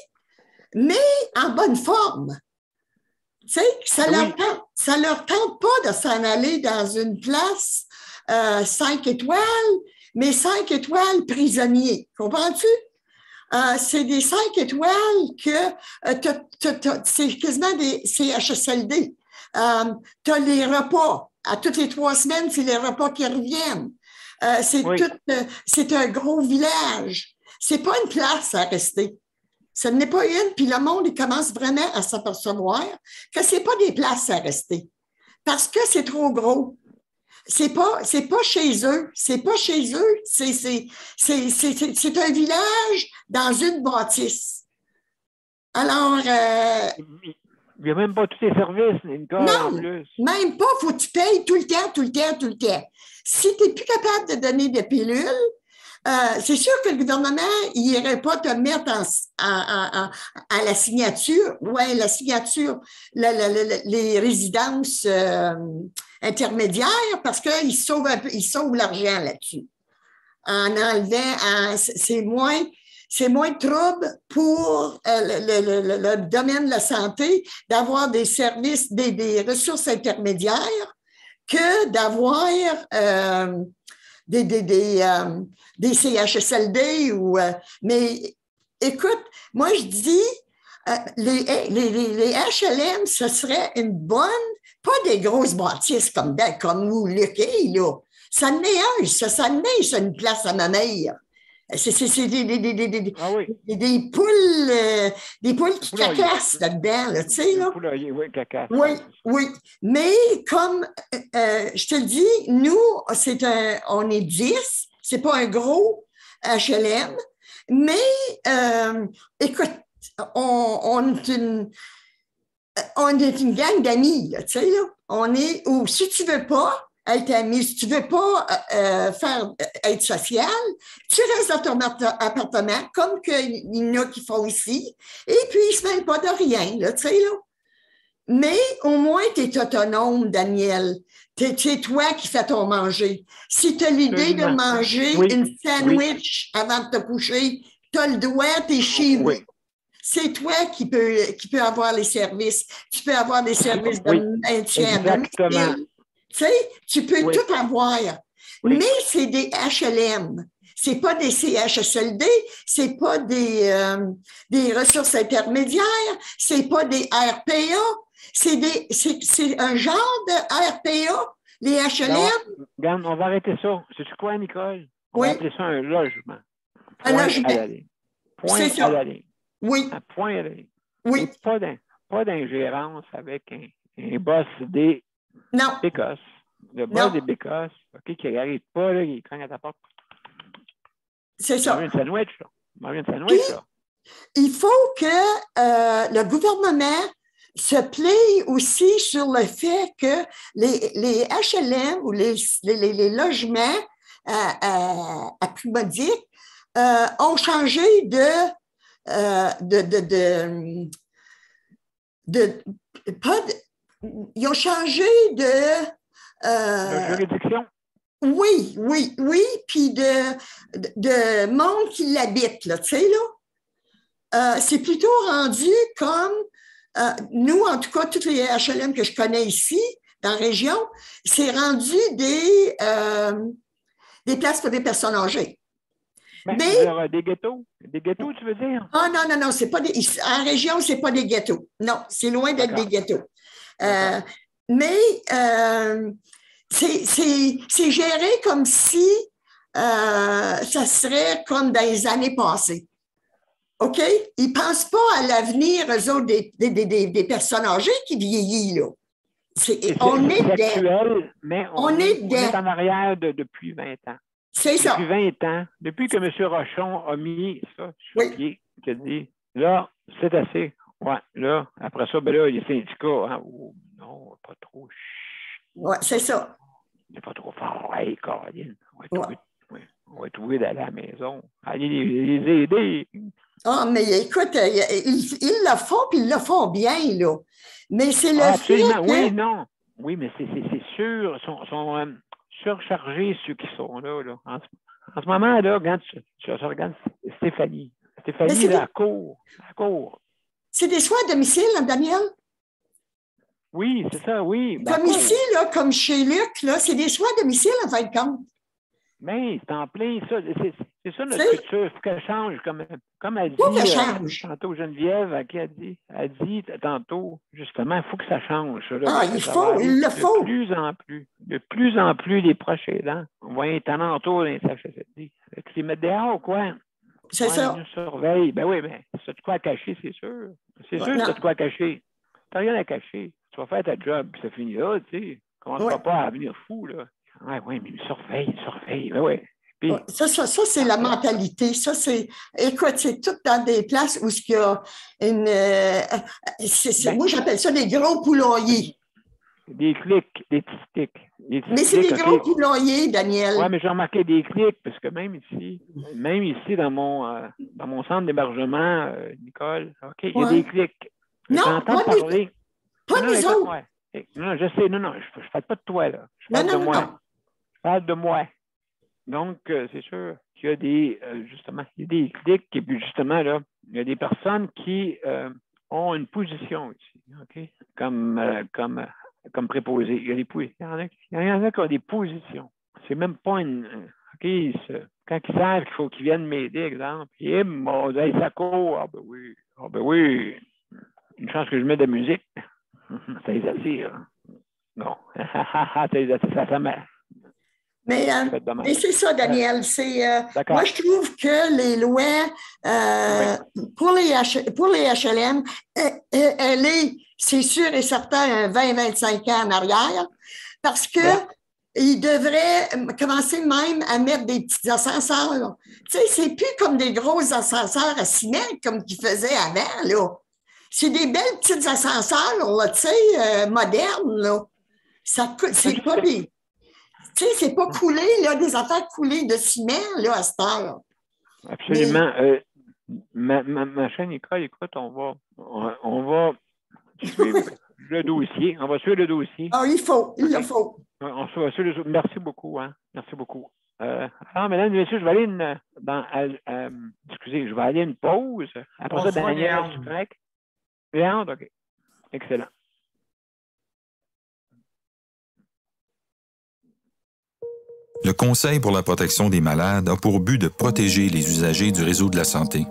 mais en bonne forme. Tu sais, ça leur tente pas de s'en aller dans une place 5 étoiles, mais 5 étoiles prisonniers. Comprends-tu? C'est des 5 étoiles que c'est quasiment des CHSLD. Tu as les repas. À toutes les 3 semaines, c'est les repas qui reviennent. C'est un gros village. C'est pas une place à rester. Ce n'est pas une, puis le monde, il commence vraiment à s'apercevoir que ce n'est pas des places à rester. Parce que c'est trop gros. C'est pas chez eux. C'est pas chez eux. C'est un village dans une bâtisse. Alors... il n'y a même pas tous les services, Nicole, en plus. Même pas. Faut que tu payes tout le temps. Si tu n'es plus capable de donner des pilules, c'est sûr que le gouvernement, il n'irait pas te mettre à la signature, la signature, les résidences intermédiaires, parce qu'ils sauvent un peu, ils sauvent l'argent là-dessus. En enlevant, c'est moins trouble pour le domaine de la santé d'avoir des services, des ressources intermédiaires que d'avoir des CHSLD mais écoute, moi je dis les HLM, ce serait une bonne, pas des grosses bâtisses comme nous, Luc, là. Ça en est ça en est une place à ma mère. C'est des poules qui cacassent là-dedans, là, tu sais, là. Oui, cacassent. Oui. Mais comme je te le dis, nous, on est 10, c'est pas un gros HLM, mais écoute, on est une gang d'amis, tu sais, là. Ou si tu veux pas être ami, si tu veux pas être social, tu restes dans ton appartement, comme il y en a qui font ici, et puis ils se mêlent pas de rien, là, tu sais, là. Mais au moins, tu es autonome, Daniel. C'est toi qui fais ton manger. Si tu as l'idée de manger une sandwich avant de te coucher, tu as le droit, tu es chez vous. C'est toi qui peux avoir les services. Tu peux avoir des services de maintien. Exactement. Tu sais, tu peux tout avoir. Mais c'est des HLM. C'est pas des CHSLD, c'est pas des ressources intermédiaires, c'est pas des RPA, c'est un genre de RPA, les HLM. Regarde, on va arrêter ça. C'est quoi, Nicole? On va appeler ça un logement. Un logement. Point à l'aller. Oui. Un point à l'aller. Oui. Pas d'ingérence avec un boss des Bécosses. Le boss des Bécosses, OK, qui n'arrive pas, là, il cogne à ta porte. C'est ça. Manger une sandwich, là. Il faut que le gouvernement se plaît aussi sur le fait que les HLM ou les logements à prix modique ont changé ils ont changé de juridiction. Oui, puis de monde qui l'habite, là, tu sais, là. C'est plutôt rendu comme, nous, en tout cas, toutes les HLM que je connais ici, dans la région, c'est rendu des places pour des personnes âgées. Mais des ghettos? Des ghettos, tu veux dire? Ah, non, c'est pas en région, c'est pas des ghettos. Non, c'est loin d'être des ghettos. Mais c'est géré comme si ça serait comme dans les années passées. OK? Ils ne pensent pas à l'avenir, eux autres, des personnes âgées qui vieillissent, là. On est actuel, mais on est en arrière depuis 20 ans. C'est ça. Depuis 20 ans, depuis que M. Rochon a mis ça sur pied, qui a dit, là, c'est assez. Ouais, là, après ça, ben là, les syndicats, hein, non, pas trop. Oui, c'est ça. C'est pas trop fort. Hey, Caroline, on va trouver d'aller à la maison. Allez les aider. Ah, mais écoute, ils le font, puis ils le font bien, là. Mais c'est le fait que... Oui, mais c'est sûr, ils sont surchargés, ceux qui sont là. En ce moment, là, quand tu regardes Stéphanie, là, à court. C'est des soins à domicile, hein, Daniel? Oui, c'est ça, oui. Comme ici, là, comme chez Luc, là, c'est des soins à domicile, en fin de compte. Mais c'est en plein ça. C'est ça notre futur. Il faut qu'elle change, comme elle dit tantôt Geneviève, qui a dit tantôt, justement, il faut que ça change. Ça, là, il le faut. De plus en plus, les proches aidants, on va être en entour d'un CHSLD. Tu les mets dehors ou quoi? C'est ça. Ils nous surveillent. Ben oui, mais c'est de quoi à cacher, c'est sûr. C'est sûr que c'est de quoi à cacher. Tu n'as rien à cacher. Tu vas faire ta job, puis ça finit là, tu sais. Commence pas à venir fou, là. Oui, mais il surveille. Ben oui. Puis, ça, c'est la mentalité. Ça, écoute, c'est tout dans des places où il y a une... moi, j'appelle ça des gros poulaillers. des clics, des petits clics. Mais c'est des gros poulaillers, Daniel. Oui, mais j'ai remarqué des clics, parce que même ici dans mon centre d'hébergement, Nicole, OK, il y a des clics. J'entends parler. Pas nous autres. Non, je sais, non, je ne parle pas de toi, là. Je parle de moi. Non. Je parle de moi. Donc, c'est sûr qu'il y a des, justement, il y a des clics, et puis justement, là, il y a des personnes qui ont une position ici, OK? Comme préposé. Il y en a qui ont des positions. C'est même pas une. OK, quand ils savent qu'il faut qu'ils viennent m'aider, exemple, et on dit, ça court. Ah ben oui. Une chance que je mets de la musique. Ça les attire. Non. Ça les attire, ça m'a. Mais c'est ça, Daniel. Moi, je trouve que les lois pour les HLM, c'est sûr et certain, 20-25 ans en arrière, parce que ils devraient commencer même à mettre des petits ascenseurs. Tu sais, c'est plus comme des gros ascenseurs à ciment comme qu'ils faisaient avant, là. C'est des belles petites ascenseurs, là, tu sais, modernes, là. C'est pas des... Tu sais, c'est pas coulé, là, des affaires coulées de ciment, là, à cette heure. Absolument. Ma chère Nicole, écoute, on va suivre le dossier. On va suivre le dossier. Ah, il le faut. On va suivre le dossier. Merci beaucoup, hein. Merci beaucoup. Alors, mesdames et messieurs, je vais aller je vais aller à une pause. Après ça, Daniel, tu correct? Léandre, OK. Excellent. Le Conseil pour la protection des malades a pour but de protéger les usagers du réseau de la santé.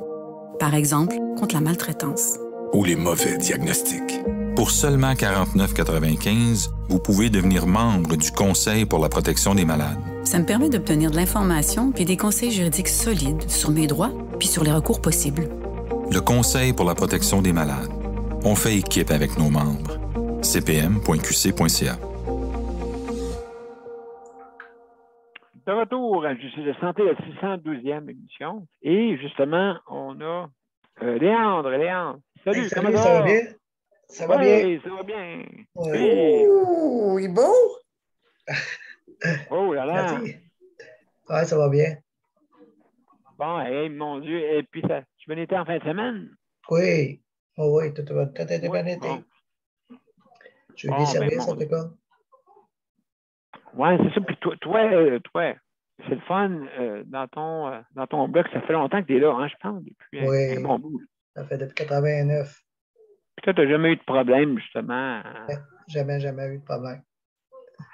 Par exemple, contre la maltraitance. Ou les mauvais diagnostics. Pour seulement 49,95 $, vous pouvez devenir membre du Conseil pour la protection des malades. Ça me permet d'obtenir de l'information puis des conseils juridiques solides sur mes droits puis sur les recours possibles. Le Conseil pour la protection des malades. On fait équipe avec nos membres. cpm.qc.ca. De retour à Justice de santé, la 612e émission. Et justement, on a Léandre. Salut, hey, salut, ça va bien? Ça va bien? Ça va bien. Ouais. Oh, il est beau! Oh là là! Ouais, ça va bien. Bon, hey, mon Dieu. Et puis, tu venais en fin de semaine? Oui. Oh, oui, tout a été bien été. Bon. Tu veux des services, en tout cas? Oui, c'est ça. Puis toi, c'est le fun dans ton blog. Ça fait longtemps que tu es là, hein, je pense, depuis un bon bout. Ça fait depuis 89. Puis toi, tu n'as jamais eu de problème, justement. Jamais eu de problème.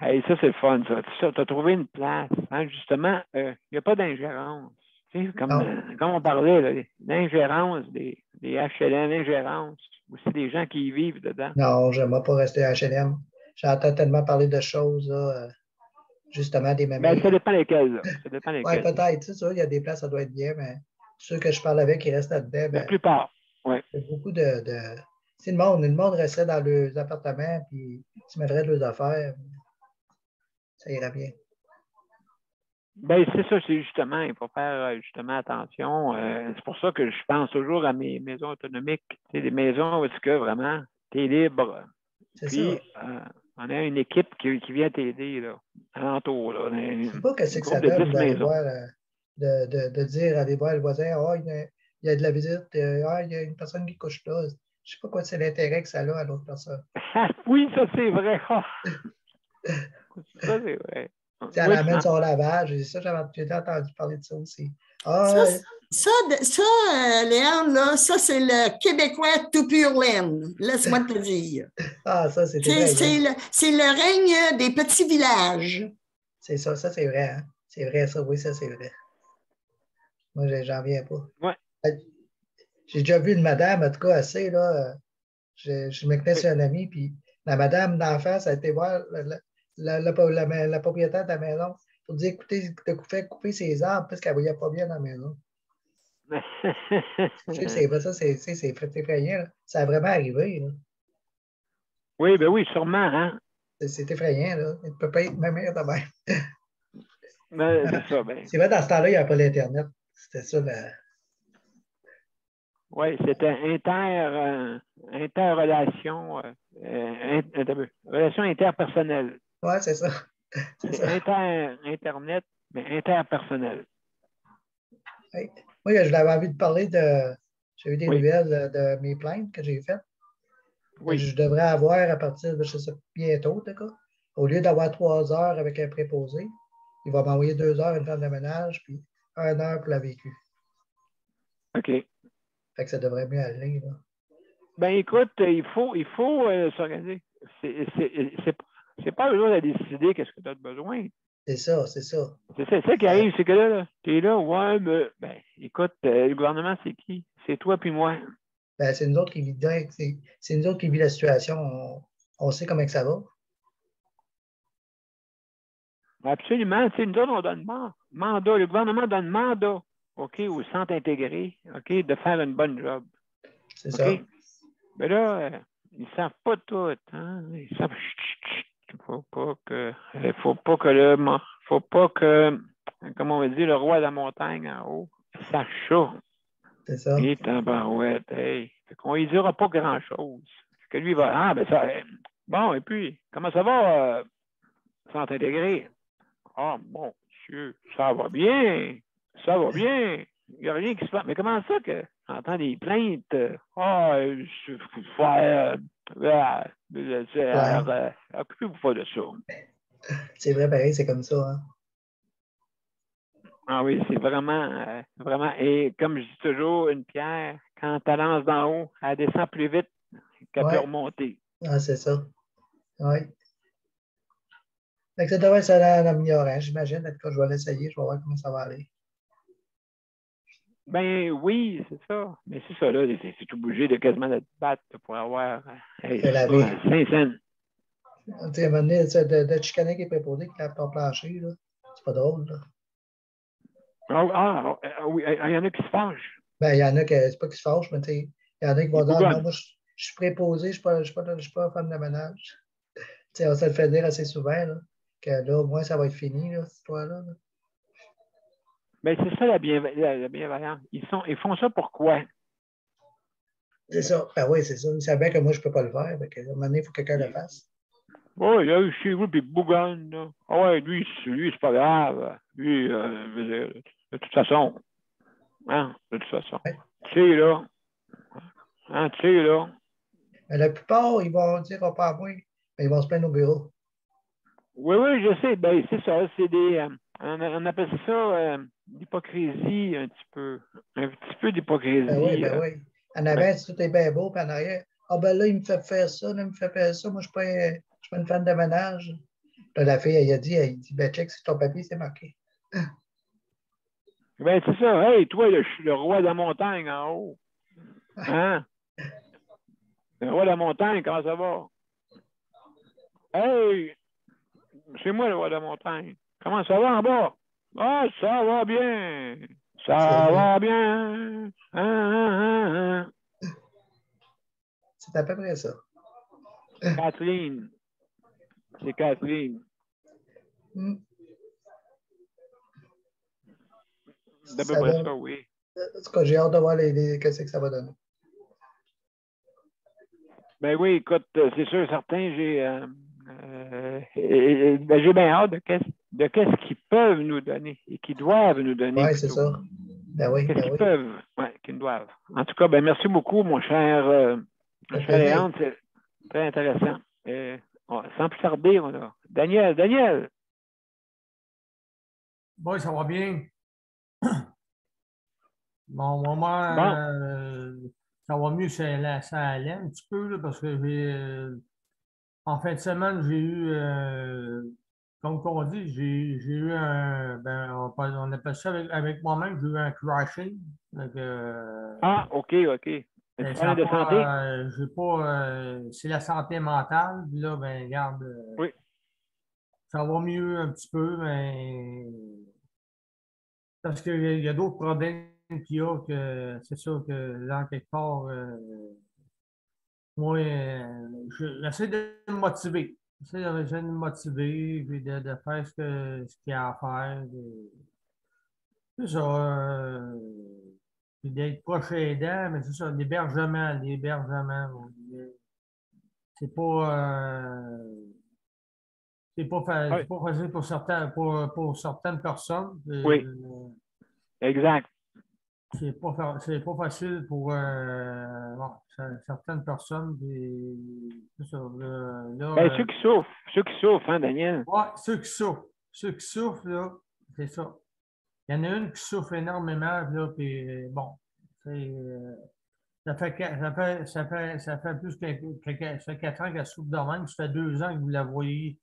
Hey, ça, c'est le fun, ça. Tu as trouvé une place. Hein, justement, il n'y a pas d'ingérence. Tu sais, comme on parlait, l'ingérence des HLM, l'ingérence, aussi des gens qui y vivent dedans. Non, je n'aime pas rester à HLM. J'entends tellement parler de choses, là, justement, des mêmes. Ben, ça dépend lesquelles. Oui, peut-être. C'est sûr, il y a des places, ça doit être bien, mais ceux que je parle avec, ils restent là-dedans. La plupart, oui. Il y a beaucoup de... Si le monde restait dans leurs appartements, puis ils se mettraient de leurs affaires, ça irait bien. Ben, c'est ça, c'est justement, il faut faire justement attention. C'est pour ça que je pense toujours à mes maisons autonomiques. C'est des maisons où est-ce que vraiment, tu es libre. Puis, on a une équipe qui vient t'aider, là, alentour. Là. Je ne sais pas qu'est-ce que ça donne de dire, aller voir le voisin, il y a de la visite, il y a une personne qui couche là. Je ne sais pas quoi c'est l'intérêt que ça a à l'autre personne. Oui, ça c'est vrai. Ça c'est vrai. Elle amène son lavage. J'ai entendu parler de ça aussi. Léandre, là, ça, c'est le Québécois tout pur laine. Laisse-moi te dire. Ah, ça, c'est le règne des petits villages. C'est ça c'est vrai. Hein? C'est vrai, ça, oui, ça, c'est vrai. Moi, j'en viens pas. Ouais. J'ai déjà vu une madame, en tout cas, assez, là. Je me connais sur un ami, puis la madame d'en face a été voir la propriétaire de la maison pour dire, écoutez, de faire couper ses arbres parce qu'elle ne voyait pas bien dans la maison. C'est vrai, ça, c'est effrayant. Là. Ça a vraiment arrivé. Là. Oui, ben oui, sûrement. Hein? C'est effrayant. Là. Il ne peut pas être même de même. Ben, c'est ça. Ben. C'est vrai, dans ce temps-là, il n'y avait pas l'Internet. C'était ça. Oui, c'était interrelation, relation interpersonnelle. Oui, c'est ça. C'est Internet, mais interpersonnel. Oui. Moi, je l'avais envie de parler de. J'ai eu des Oui. nouvelles de mes plaintes que j'ai faites. Oui. Je devrais avoir à partir de, je sais, bientôt, d'accord? Au lieu d'avoir 3 heures avec un préposé, il va m'envoyer 2 heures une femme de ménage, puis 1 heure pour la vécu. OK. Fait que ça devrait mieux aller, là. Ben écoute, il faut s'organiser. C'est pas eux autres à décider qu'est-ce que tu as besoin. C'est ça, c'est ça. C'est ça qui arrive, c'est que là, tu es là, ouais, mais ben, écoute, le gouvernement, c'est qui? C'est toi puis moi. Ben, c'est nous autres qui vit c'est nous autres qui vit la situation. On sait comment que ça va. Absolument. Tu sais, nous autres, on donne mandat. Le gouvernement donne mandat, OK, au centre intégré, OK, de faire une bonne job. C'est ça. Mais là, ils ne savent pas tout. Hein? Ils savent. Faut pas que, comment on va dire, le roi de la montagne en haut sache ça. C'est ça. Et tabarouette, hey. Fait qu'on ne dira pas grand-chose. Que lui va. Ah, ben ça. Bon, et puis, comment ça va, centre intégré? Ah, bon, monsieur, ça va bien. Ça va bien. Il n'y a rien qui se passe. Mais comment ça que j'entends des plaintes? Je faut faire. Occupez-vous pas de ça. C'est vrai, pareil, c'est comme ça. Hein? Ah oui, c'est vraiment, vraiment. Et comme je dis toujours, une pierre, quand elle lance d'en haut, elle descend plus vite qu'elle peut remonter. Ah, c'est ça. Oui. Fait que ça devrait être en améliorant, j'imagine. Quand je vais l'essayer, je vais voir comment ça va aller. Ben oui, c'est ça. Mais c'est ça, là. C'est obligé de quasiment de te battre pour avoir 5 cents. Tu sais, à un moment donné, de chicaner qui est préposé, qui tape ton plancher, là. C'est pas drôle, là. Oui, il y en a qui se fâchent. Ben, il y en a qui, c'est pas qui se fâchent, mais tu sais, il y en a qui vont dire, non, moi, je suis préposé, je ne suis pas femme de ménage. Tu sais, on se le fait dire assez souvent, là, que là, au moins, ça va être fini, là, cette histoire-là. Là. Ben, c'est ça la bienveillance. Ils font ça pourquoi? C'est ça. Ben oui, c'est ça. Ils savaient que moi, je ne peux pas le faire. Donc, à un moment donné, il faut que quelqu'un le fasse. Oui, il a eu chez vous, puis bougonne, là. Ah ouais, lui, c'est pas grave. Lui, de toute façon. Hein, de toute façon. Ouais. Tu sais, là. Hein, tu sais, là. Mais la plupart, ils vont dire, oh, pas à moi, mais ils vont se plaindre au bureau. Oui, je sais. Ben, c'est ça. C'est des. On appelle ça l'hypocrisie, un petit peu. Un petit peu d'hypocrisie. Ben oui. En avant, tout est bien beau, puis en arrière, ben là, il me fait faire ça, là, il me fait faire ça. Moi, je ne suis pas une fan de ménage. Là, la fille, elle dit, ben, check, c'est ton papier, c'est marqué. Ben, c'est ça. Hey, toi, le roi de la montagne en haut. Hein? Le roi de la montagne, comment ça va? Hey! C'est moi le roi de la montagne. Comment ça va en bas? Ah, ça va bien. Ça va bien. C'est à peu près ça. Kathleen. C'est Kathleen. C'est à peu près ça, oui. En tout cas, j'ai hâte de voir qu'est-ce que ça va donner. Ben oui, écoute, c'est sûr, certain, j'ai bien hâte de qu'est-ce qu'ils peuvent nous donner et qu'ils doivent nous donner. Oui, c'est ça. Ben oui, qu'est-ce qu'ils peuvent, qu'ils doivent. En tout cas, ben merci beaucoup, mon cher Léon, c'est très intéressant. Sans plus tarder, on a Daniel. Oui, ça va bien. Bon, moi, ça va mieux, ça allait un petit peu, là, parce que en fin de semaine, j'ai eu, comme on dit, j'ai eu on appelle ça avec moi-même, j'ai eu un crashing. Donc, OK. Problème de santé? J'ai pas, c'est la santé mentale. Puis là, ben, regarde, oui. Ça va mieux un petit peu, mais parce qu'il y a d'autres problèmes qu'il y a que c'est sûr que là, quelque part, moi, j'essaie de me motiver. J'essaie de me motiver puis de faire ce qu'il y a à faire. C'est ça. puis d'être proche aidant, mais c'est ça, l'hébergement. C'est pas facile pour certaines personnes. Oui. Exact. C'est pas facile pour certaines personnes. C'est ça, ceux qui souffrent, hein, Daniel? Oui, ceux qui souffrent. Ceux qui souffrent, là, c'est ça. Il y en a une qui souffre énormément, là, puis bon, ça fait plus que 4 ans qu'elle souffre de même. Ça fait 2 ans que vous la voyez,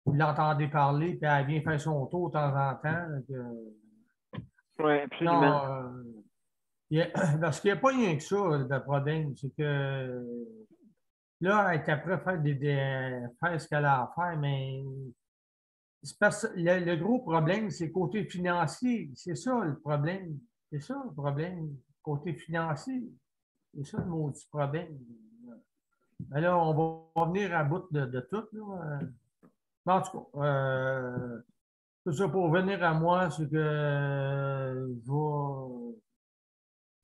vous l'entendez parler, puis elle vient faire son tour de temps en temps. Oui, absolument. Parce qu'il n'y a pas rien que ça, le problème. C'est que là, elle est après faire ce qu'elle a à faire, mais le gros problème, c'est le côté financier. C'est ça le problème. C'est ça le problème. Côté financier. C'est ça le maudit problème. Mais là, on va venir à bout de tout. Là. En tout cas, tout ça pour venir à moi, c'est que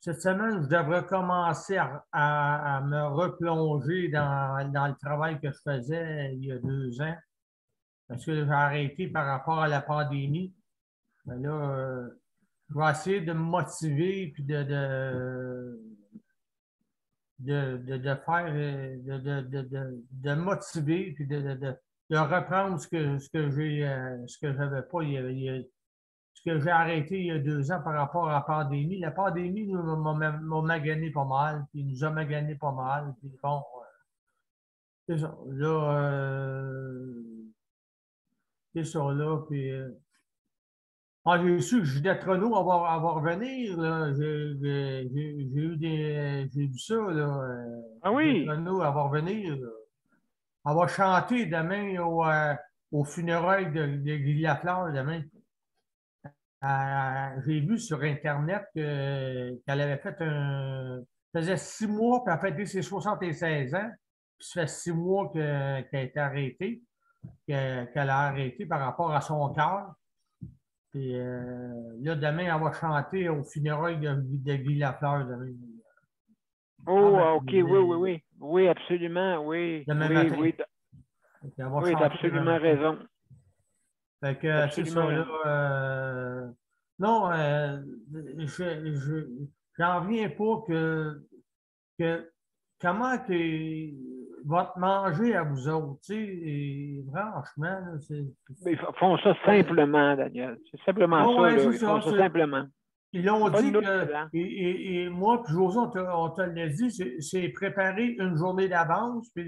cette semaine, je devrais commencer à me replonger dans le travail que je faisais il y a 2 ans. Parce que j'ai arrêté par rapport à la pandémie. Mais là, je vais essayer de me motiver puis de faire, de motiver puis de reprendre ce que j'avais pas. Ce que j'ai arrêté il y a 2 ans par rapport à la pandémie. La pandémie m'a magané pas mal, puis nous a magané pas mal. Puis bon, c'est ça. Là, c'est ça, là. Puis, j'ai su que Ginette Renault va revenir. J'ai vu ça. Là, ah oui? Ginette Renault, elle va revenir. Là. Elle va chanter demain au funérailles de Guy Lafleur demain. J'ai vu sur Internet qu'elle avait fait ça faisait 6 mois, puis elle a fêté ses 76 ans. Puis ça fait 6 mois qu'elle a été arrêtée, qu'elle a arrêté par rapport à son cœur. Puis là, demain, elle va chanter au funérailles de Guy Lafleur demain. Oh, OK, oui. Oui, absolument, oui. Demain matin. Oui, tu as absolument raison. Fait que c'est ça, là. Non, j'en reviens pas que comment que votre manger à vous autres, tu sais, et franchement, ils font ça simplement, Daniel. C'est simplement ça, là. Ils font ça simplement. Ils l'ont dit que, et moi, puis José, on te l'a dit, c'est préparer une journée d'avance, puis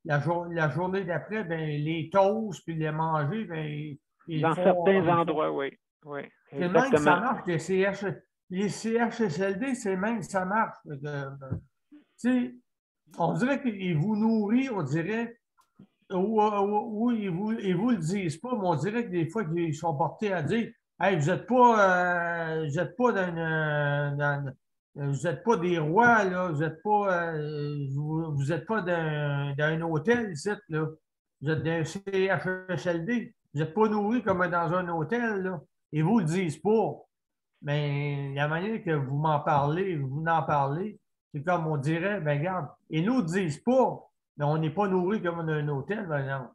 la journée d'après, ben, les toasts, puis les manger, ben, dans certains endroits, oui. C'est même que ça marche, les CHSLD, c'est même que ça marche. On dirait qu'ils vous nourrissent, on dirait, ou ils vous le disent pas, mais on dirait que des fois, ils sont portés à dire hey, vous n'êtes pas, vous êtes pas des rois, là, vous n'êtes pas d'un hôtel ici, là. Vous êtes d'un CHSLD. Vous n'êtes pas nourris comme dans un hôtel, là. Et vous ne le disent pas. Mais la manière que vous m'en parlez, c'est comme on dirait, ben regarde, et nous ne disent pas, mais on n'est pas nourris comme dans un hôtel, ben non.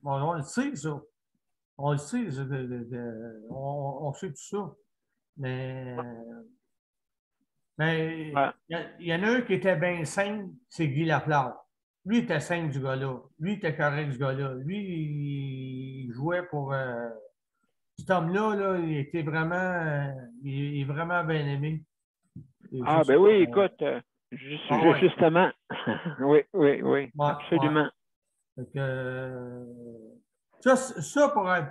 On le sait, ça. On le sait, on sait tout ça. Mais il y en a un qui était bien simple, c'est Guy Lafleur. Lui, il était simple, du gars-là. Lui, il était correct, du gars-là. Lui, il jouait pour... cet homme-là, là, il était vraiment... il est vraiment bien aimé. Ben oui, écoute, justement. oui, absolument. Ouais. Ça, pour le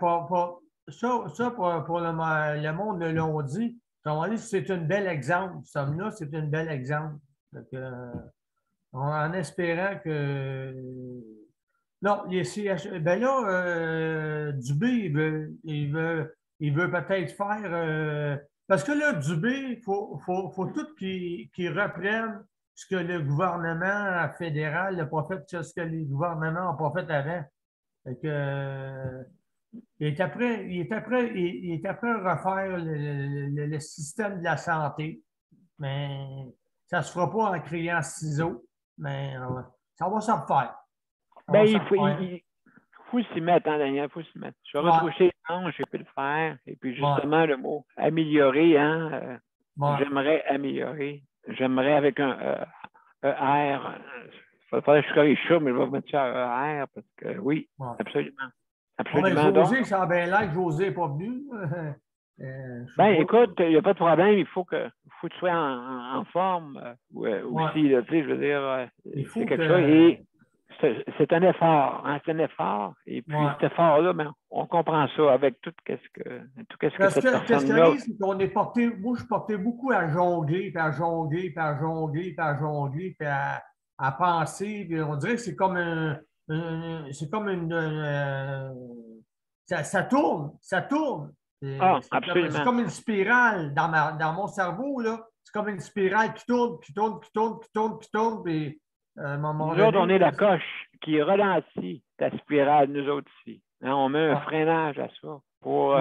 monde l'ont dit. C'est un bel exemple. Ce homme-là, c'est un bel exemple. En espérant que. Non, ben là, Dubé, il veut peut-être faire. Parce que là, Dubé, il faut tout qu'il reprenne ce que le gouvernement fédéral n'a pas fait, ce que les gouvernements n'ont pas fait avant. Fait que, il est après refaire le système de la santé. mais ça ne se fera pas en criant ciseaux, mais ça va se refaire. Ben, il faut s'y mettre, hein, Daniel, il faut s'y mettre. Je vais retroucher les manches, j'ai pu le faire. Et puis, justement, le mot améliorer, hein, j'aimerais améliorer. J'aimerais avec un ER. Il faudrait que je corrige ça, mais je vais mettre ça à ER parce que oui, absolument. Absolument. José, ça a bien l'air que José n'est pas venu. Écoute, il n'y a pas de problème. Il faut que tu sois en forme aussi. Là, tu sais, je veux dire, c'est quelque chose. Et c'est un effort. Hein, c'est un effort. Et puis, cet effort-là, on comprend ça avec tout ce que cette personne-là. C'est qu'on est porté, moi, je portais beaucoup à jongler, puis à jongler, puis à jongler, puis à jongler, puis à penser. Puis on dirait que c'est comme ça tourne, ça tourne. Absolument. C'est comme une spirale dans mon cerveau, là. C'est comme une spirale qui tourne, qui tourne, qui tourne, qui tourne, qui tourne. Puis, nous autres, on est la coche qui ralentit ta spirale, nous autres ici. Hein, on met un freinage à ça pour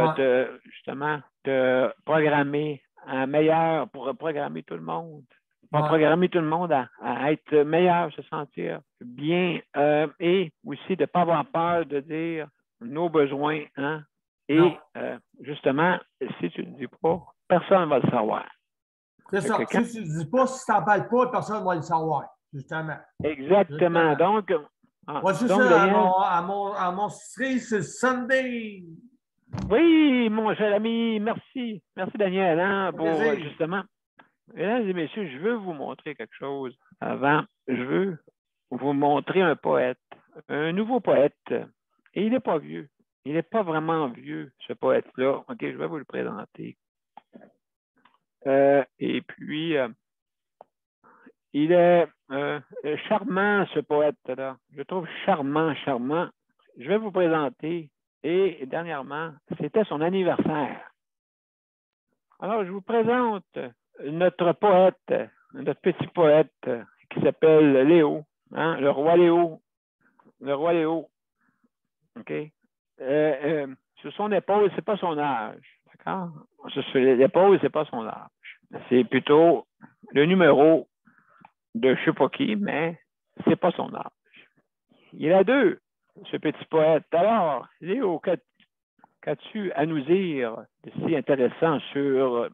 justement te programmer à meilleur, pour programmer tout le monde. Pour programmer tout le monde à être meilleur, se sentir bien et aussi de ne pas avoir peur de dire nos besoins. Hein? Et justement, si tu ne le dis pas, personne ne va le savoir. C'est ça. Si tu ne le dis pas, si tu n'en parles pas, personne ne va le savoir. Justement. Exactement. Donc, c'est ça, à mon street, c'est Sunday. Oui, mon cher ami, merci. Merci, Daniel, hein, pour justement. Mesdames et messieurs, je veux vous montrer quelque chose avant. Je veux vous montrer un poète, un nouveau poète. Et il n'est pas vieux. Il n'est pas vraiment vieux, ce poète-là. OK, je vais vous le présenter. Et puis, il est charmant, ce poète-là. Je trouve charmant. Je vais vous présenter. Et dernièrement, c'était son anniversaire. Alors, je vous présente notre poète, notre petit poète qui s'appelle Léo, hein, le roi Léo. Le roi Léo. OK? Sur son épaule, ce n'est pas son âge. D'accord? Sur l'épaule, ce n'est pas son âge. C'est plutôt le numéro de je ne sais pas qui, mais ce n'est pas son âge. Il a deux, ce petit poète. Alors, Léo, qu'as-tu à nous dire de si intéressant sur...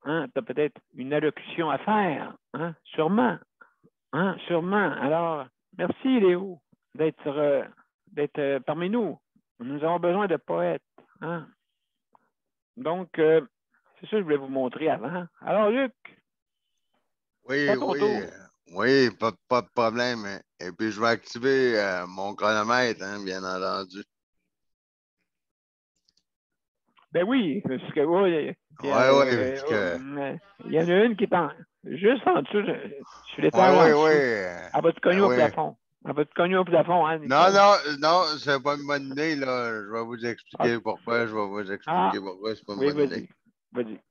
Hein, tu as peut-être une allocution à faire, hein? Sûrement. Hein? Sûrement. Alors, merci Léo d'être parmi nous. Nous avons besoin de poètes. Hein? Donc, c'est ça que je voulais vous montrer avant. Alors, Luc. Oui, pas de problème. Et puis, je vais activer mon chronomètre, hein, bien entendu. Ben oui, parce que oui. Il y en a une qui est juste en dessous, sur l'étage. Oui. Elle va te cogner au plafond. Elle va te cogner au plafond, hein, Non, c'est pas une bonne idée, là. Je vais vous expliquer pourquoi. C'est pas une bonne idée. Vas-y.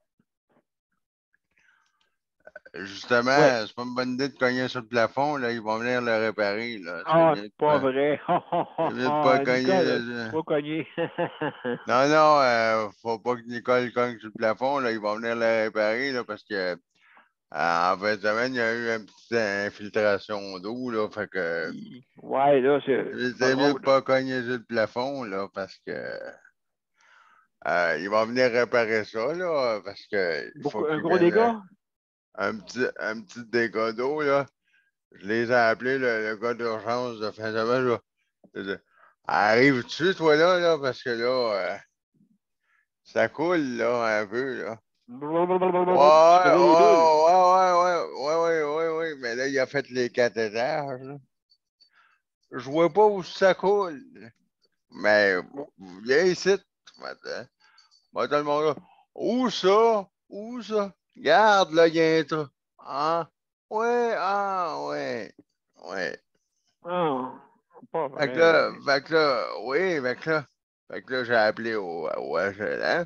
Justement, c'est pas une bonne idée de cogner sur le plafond, là. Ils vont venir le réparer, là. Pas vrai. Pas cogner. Pas cogner. Non, faut pas que Nicole cogne sur le plafond, là. Ils vont venir le réparer, là, parce que en fin de semaine, il y a eu une petite infiltration d'eau, là. Fait que. Ouais, là, c'est mieux de pas cogner sur le plafond, là, parce que. Ils vont venir réparer ça, là, parce que. Un gros dégât? Un petit dégât d'eau, là. Je les ai appelés le gars d'urgence de fin de semaine, là. Arrives-tu, toi, là, parce que là, ça coule, là, un peu, là. Oui, mais là, il a fait les 4 étages, là. Je vois pas où ça coule. Mais, viens ici, moi, tout le monde, là. Où ça? Regarde, là, il y a un trou. Ah, ouais. Pas vrai. Fait que là, j'ai appelé au HLM.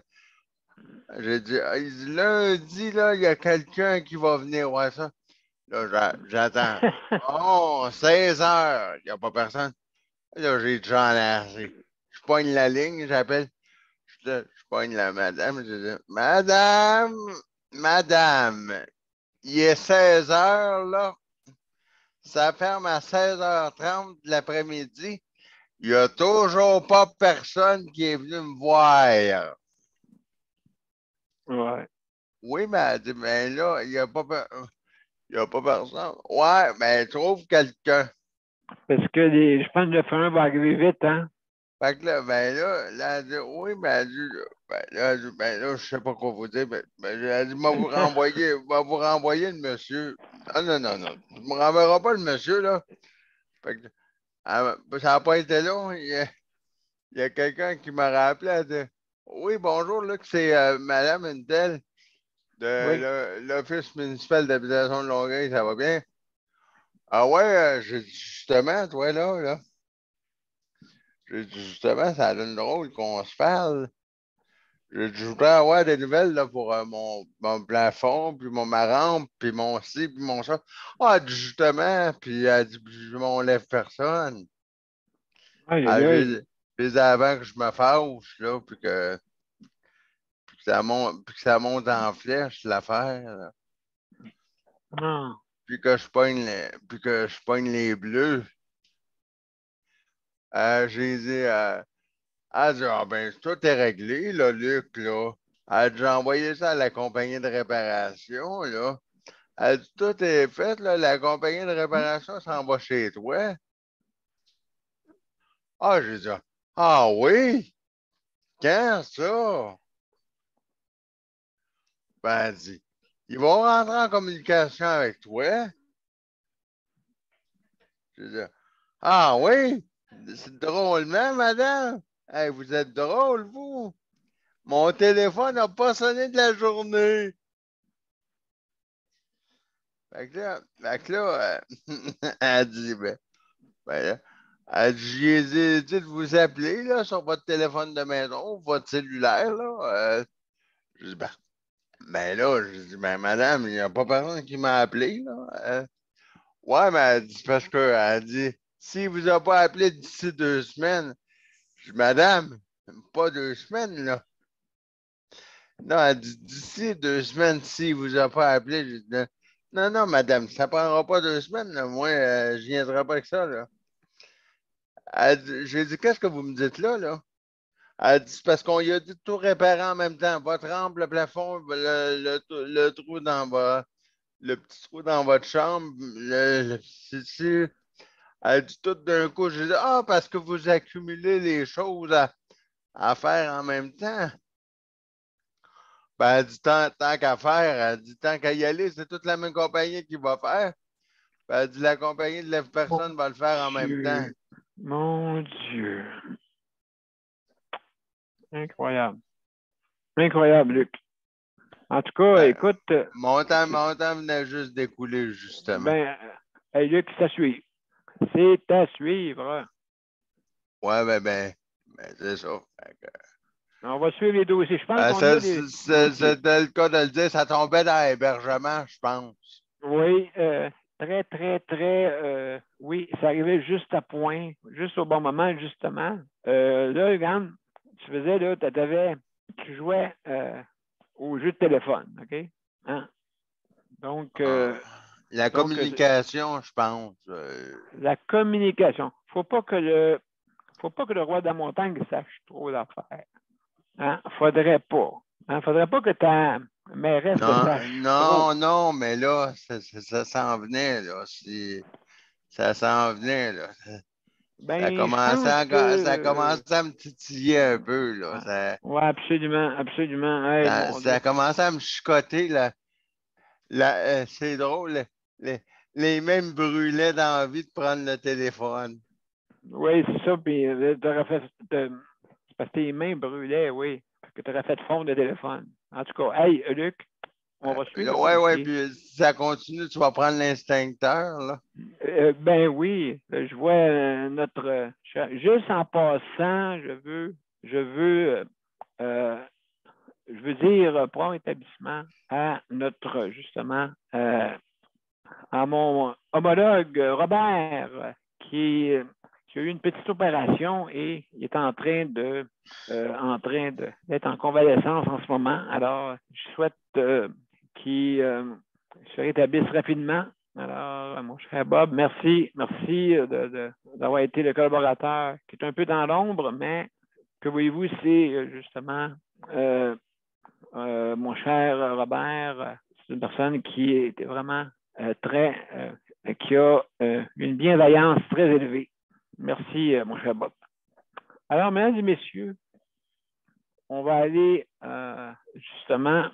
J'ai dit, lundi, là, il y a quelqu'un qui va venir voir ça. Là, j'attends. Oh, 16 heures, il n'y a pas personne. Là, j'ai déjà enlacé. Je pogne la ligne, j'appelle. Je pogne la madame. Je dis, Madame, il est 16 heures, là. Ça ferme à 16h30 de l'après-midi. Il n'y a toujours pas personne qui est venu me voir. Ouais. Oui, mais elle dit, mais là, il n'y a pas personne. Ouais, mais trouve quelqu'un. Parce que je pense que le F1 va arriver vite, hein? Fait que là, elle dit, oui, mais elle dit, je sais pas quoi vous dire, elle dit, vous renvoyer le monsieur. Non, tu me renverras pas le monsieur, là. Fait que, ça n'a pas été long. Il y a quelqu'un qui m'a rappelé, elle dit, oui, bonjour, là, c'est Madame Intel de l'Office municipal d'habitation de Longueuil, ça va bien? Ah ouais, j'ai dit, justement, toi, là. J'ai dit, justement, ça donne drôle qu'on se parle. J'ai dit, je voudrais avoir des nouvelles là, pour mon plafond, puis ma rampe, puis mon ci, puis mon ça. Ah, elle dit, justement, puis elle dit, je m'en lève personne. Puis avant que je me fâche, là, puis que ça monte en flèche, l'affaire. Là. Non. Puis que je pogne les bleus. J'ai dit, elle dit, ah ben, tout est réglé, là, Luc, là. Elle dit, j'ai envoyé ça à la compagnie de réparation, là. Elle dit, tout est fait, là, la compagnie de réparation s'en va chez toi. Ah, j'ai dit, ah oui? Quand ça? Ben, elle dit, ils vont rentrer en communication avec toi. J'ai dit, ah oui? C'est drôlement, madame? Hey, vous êtes drôle, vous? Mon téléphone n'a pas sonné de la journée. Fait que là, elle dit, là, elle dit, j'ai dit de vous appeler là, sur votre téléphone de maison, votre cellulaire, là. Je dis, là, je dis, madame, il n'y a pas personne qui m'a appelé, là. Ouais, mais elle dit, parce que, elle dit, s'il ne vous a pas appelé d'ici 2 semaines, je dis, madame, pas 2 semaines, là. Non, elle dit, d'ici 2 semaines, s'il ne vous a pas appelé, je dis, non, madame, ça ne prendra pas 2 semaines, là. Moi, je ne viendrai pas avec ça, là. J'ai dit, qu'est-ce que vous me dites là, là? Elle dit, c'est parce qu'on lui a dit de tout réparer en même temps. Votre rampe, le plafond, le trou le petit trou dans votre chambre, elle dit tout d'un coup. J'ai dit, ah, parce que vous accumulez les choses à faire en même temps. Ben, elle dit, tant qu'à faire, elle dit, tant qu'à y aller, c'est toute la même compagnie qui va faire. Ben, elle dit, la compagnie de la personne va le faire en même temps. Mon Dieu. Incroyable. Incroyable, Luc. En tout cas, écoute. Mon temps venait juste d'écouler, justement. Hey, Luc, c'est à suivre. C'est à suivre. Ouais, c'est ça. On va suivre les dossiers. Je pense qu'on a c'était le cas de le dire. Ça tombait dans l'hébergement, je pense. Oui, très, très, très. Oui, ça arrivait juste à point, juste au bon moment, justement. Là, regarde, tu faisais, là, tu jouais au jeu de téléphone, OK? Hein? Donc. La communication, je pense. La communication. Faut pas que le roi de la montagne sache trop d'affaires. Hein? Faudrait pas. Hein? Faudrait pas que ta mairesse sache trop. Non, mais là, ça s'en venait, là. Ça s'en venait, là. Ça commençait à me titiller un peu, là. Oui, absolument, absolument. Hey, ça commençait à me chicoter, là. C'est drôle, les mêmes brûlaient d'envie de prendre le téléphone. Oui, c'est ça. Puis, parce que tes mains brûlaient, oui. Parce que tu aurais fait fondre le téléphone. En tout cas, hey, Luc, on va suivre. Oui, puis si ça continue, tu vas prendre l'extincteur, là. Ben oui, je vois juste en passant, je veux dire pour un établissement à notre, justement, à mon homologue Robert, qui a eu une petite opération et il est en train d'être en convalescence en ce moment. Alors, je souhaite qu'il se rétablisse rapidement. Alors, mon cher Bob, merci d'avoir été le collaborateur qui est un peu dans l'ombre, mais que voyez-vous, c'est justement mon cher Robert, c'est une personne qui était vraiment qui a une bienveillance très élevée. Merci, mon cher Bob. Alors, mesdames et messieurs, on va aller justement,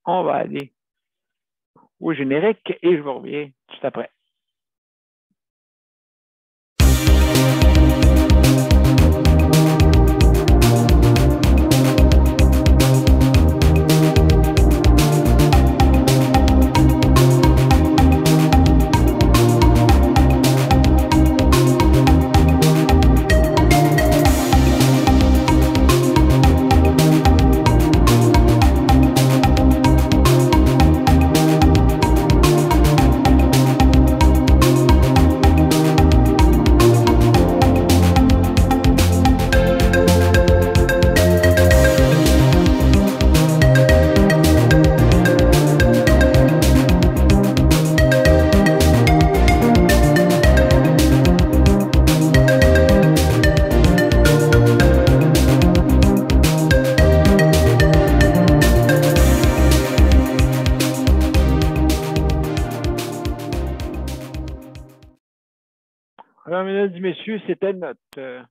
on va aller au générique et je vous reviens tout après. Alors, mesdames et messieurs, c'était notre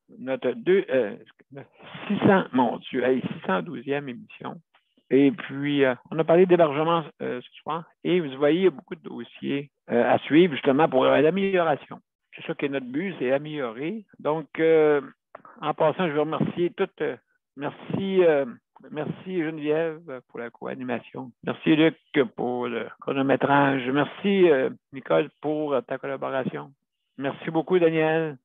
612e émission. Et puis, on a parlé d'hébergement ce soir. Et vous voyez, il y a beaucoup de dossiers à suivre justement pour l'amélioration. C'est ça qui est notre but, c'est améliorer. Donc, en passant, je veux remercier toutes. Merci Geneviève pour la co-animation. Merci Luc pour le chronométrage. Merci Nicole pour ta collaboration. Merci beaucoup, Daniel,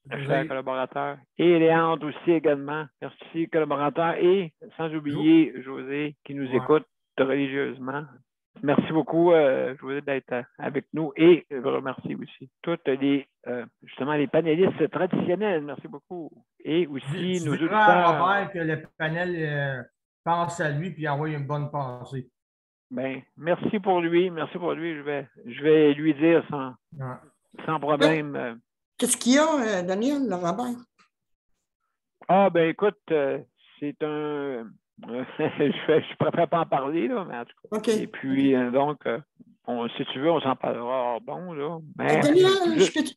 cher collaborateur. Et Léandre aussi également. Merci, collaborateur. Et sans oublier José, qui nous écoute religieusement. Merci beaucoup, José, d'être avec nous. Et je remercie aussi toutes justement les panélistes traditionnels. Merci beaucoup. Et aussi nos auditeurs. Robert que le panel pense à lui et envoie une bonne pensée. Ben, merci pour lui. Merci pour lui. Je vais lui dire sans problème. Qu'est-ce qu'il y a, Daniel, le Robert? Ah, ben écoute, c'est un... je préfère pas en parler, là, mais en tout cas. Okay. Et puis, donc, si tu veux, on s'en parlera bon, là. Mais, Daniel, je peux-tu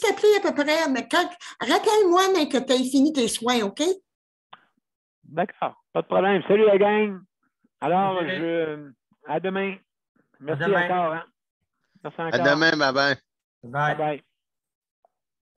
t'appeler à peu près? Mais rappelle-moi que tu as fini tes soins, OK? D'accord, pas de problème. Salut la gang. Alors, à demain. Merci encore. Hein? Merci encore. À demain, bye-bye. Bye. Bye-bye.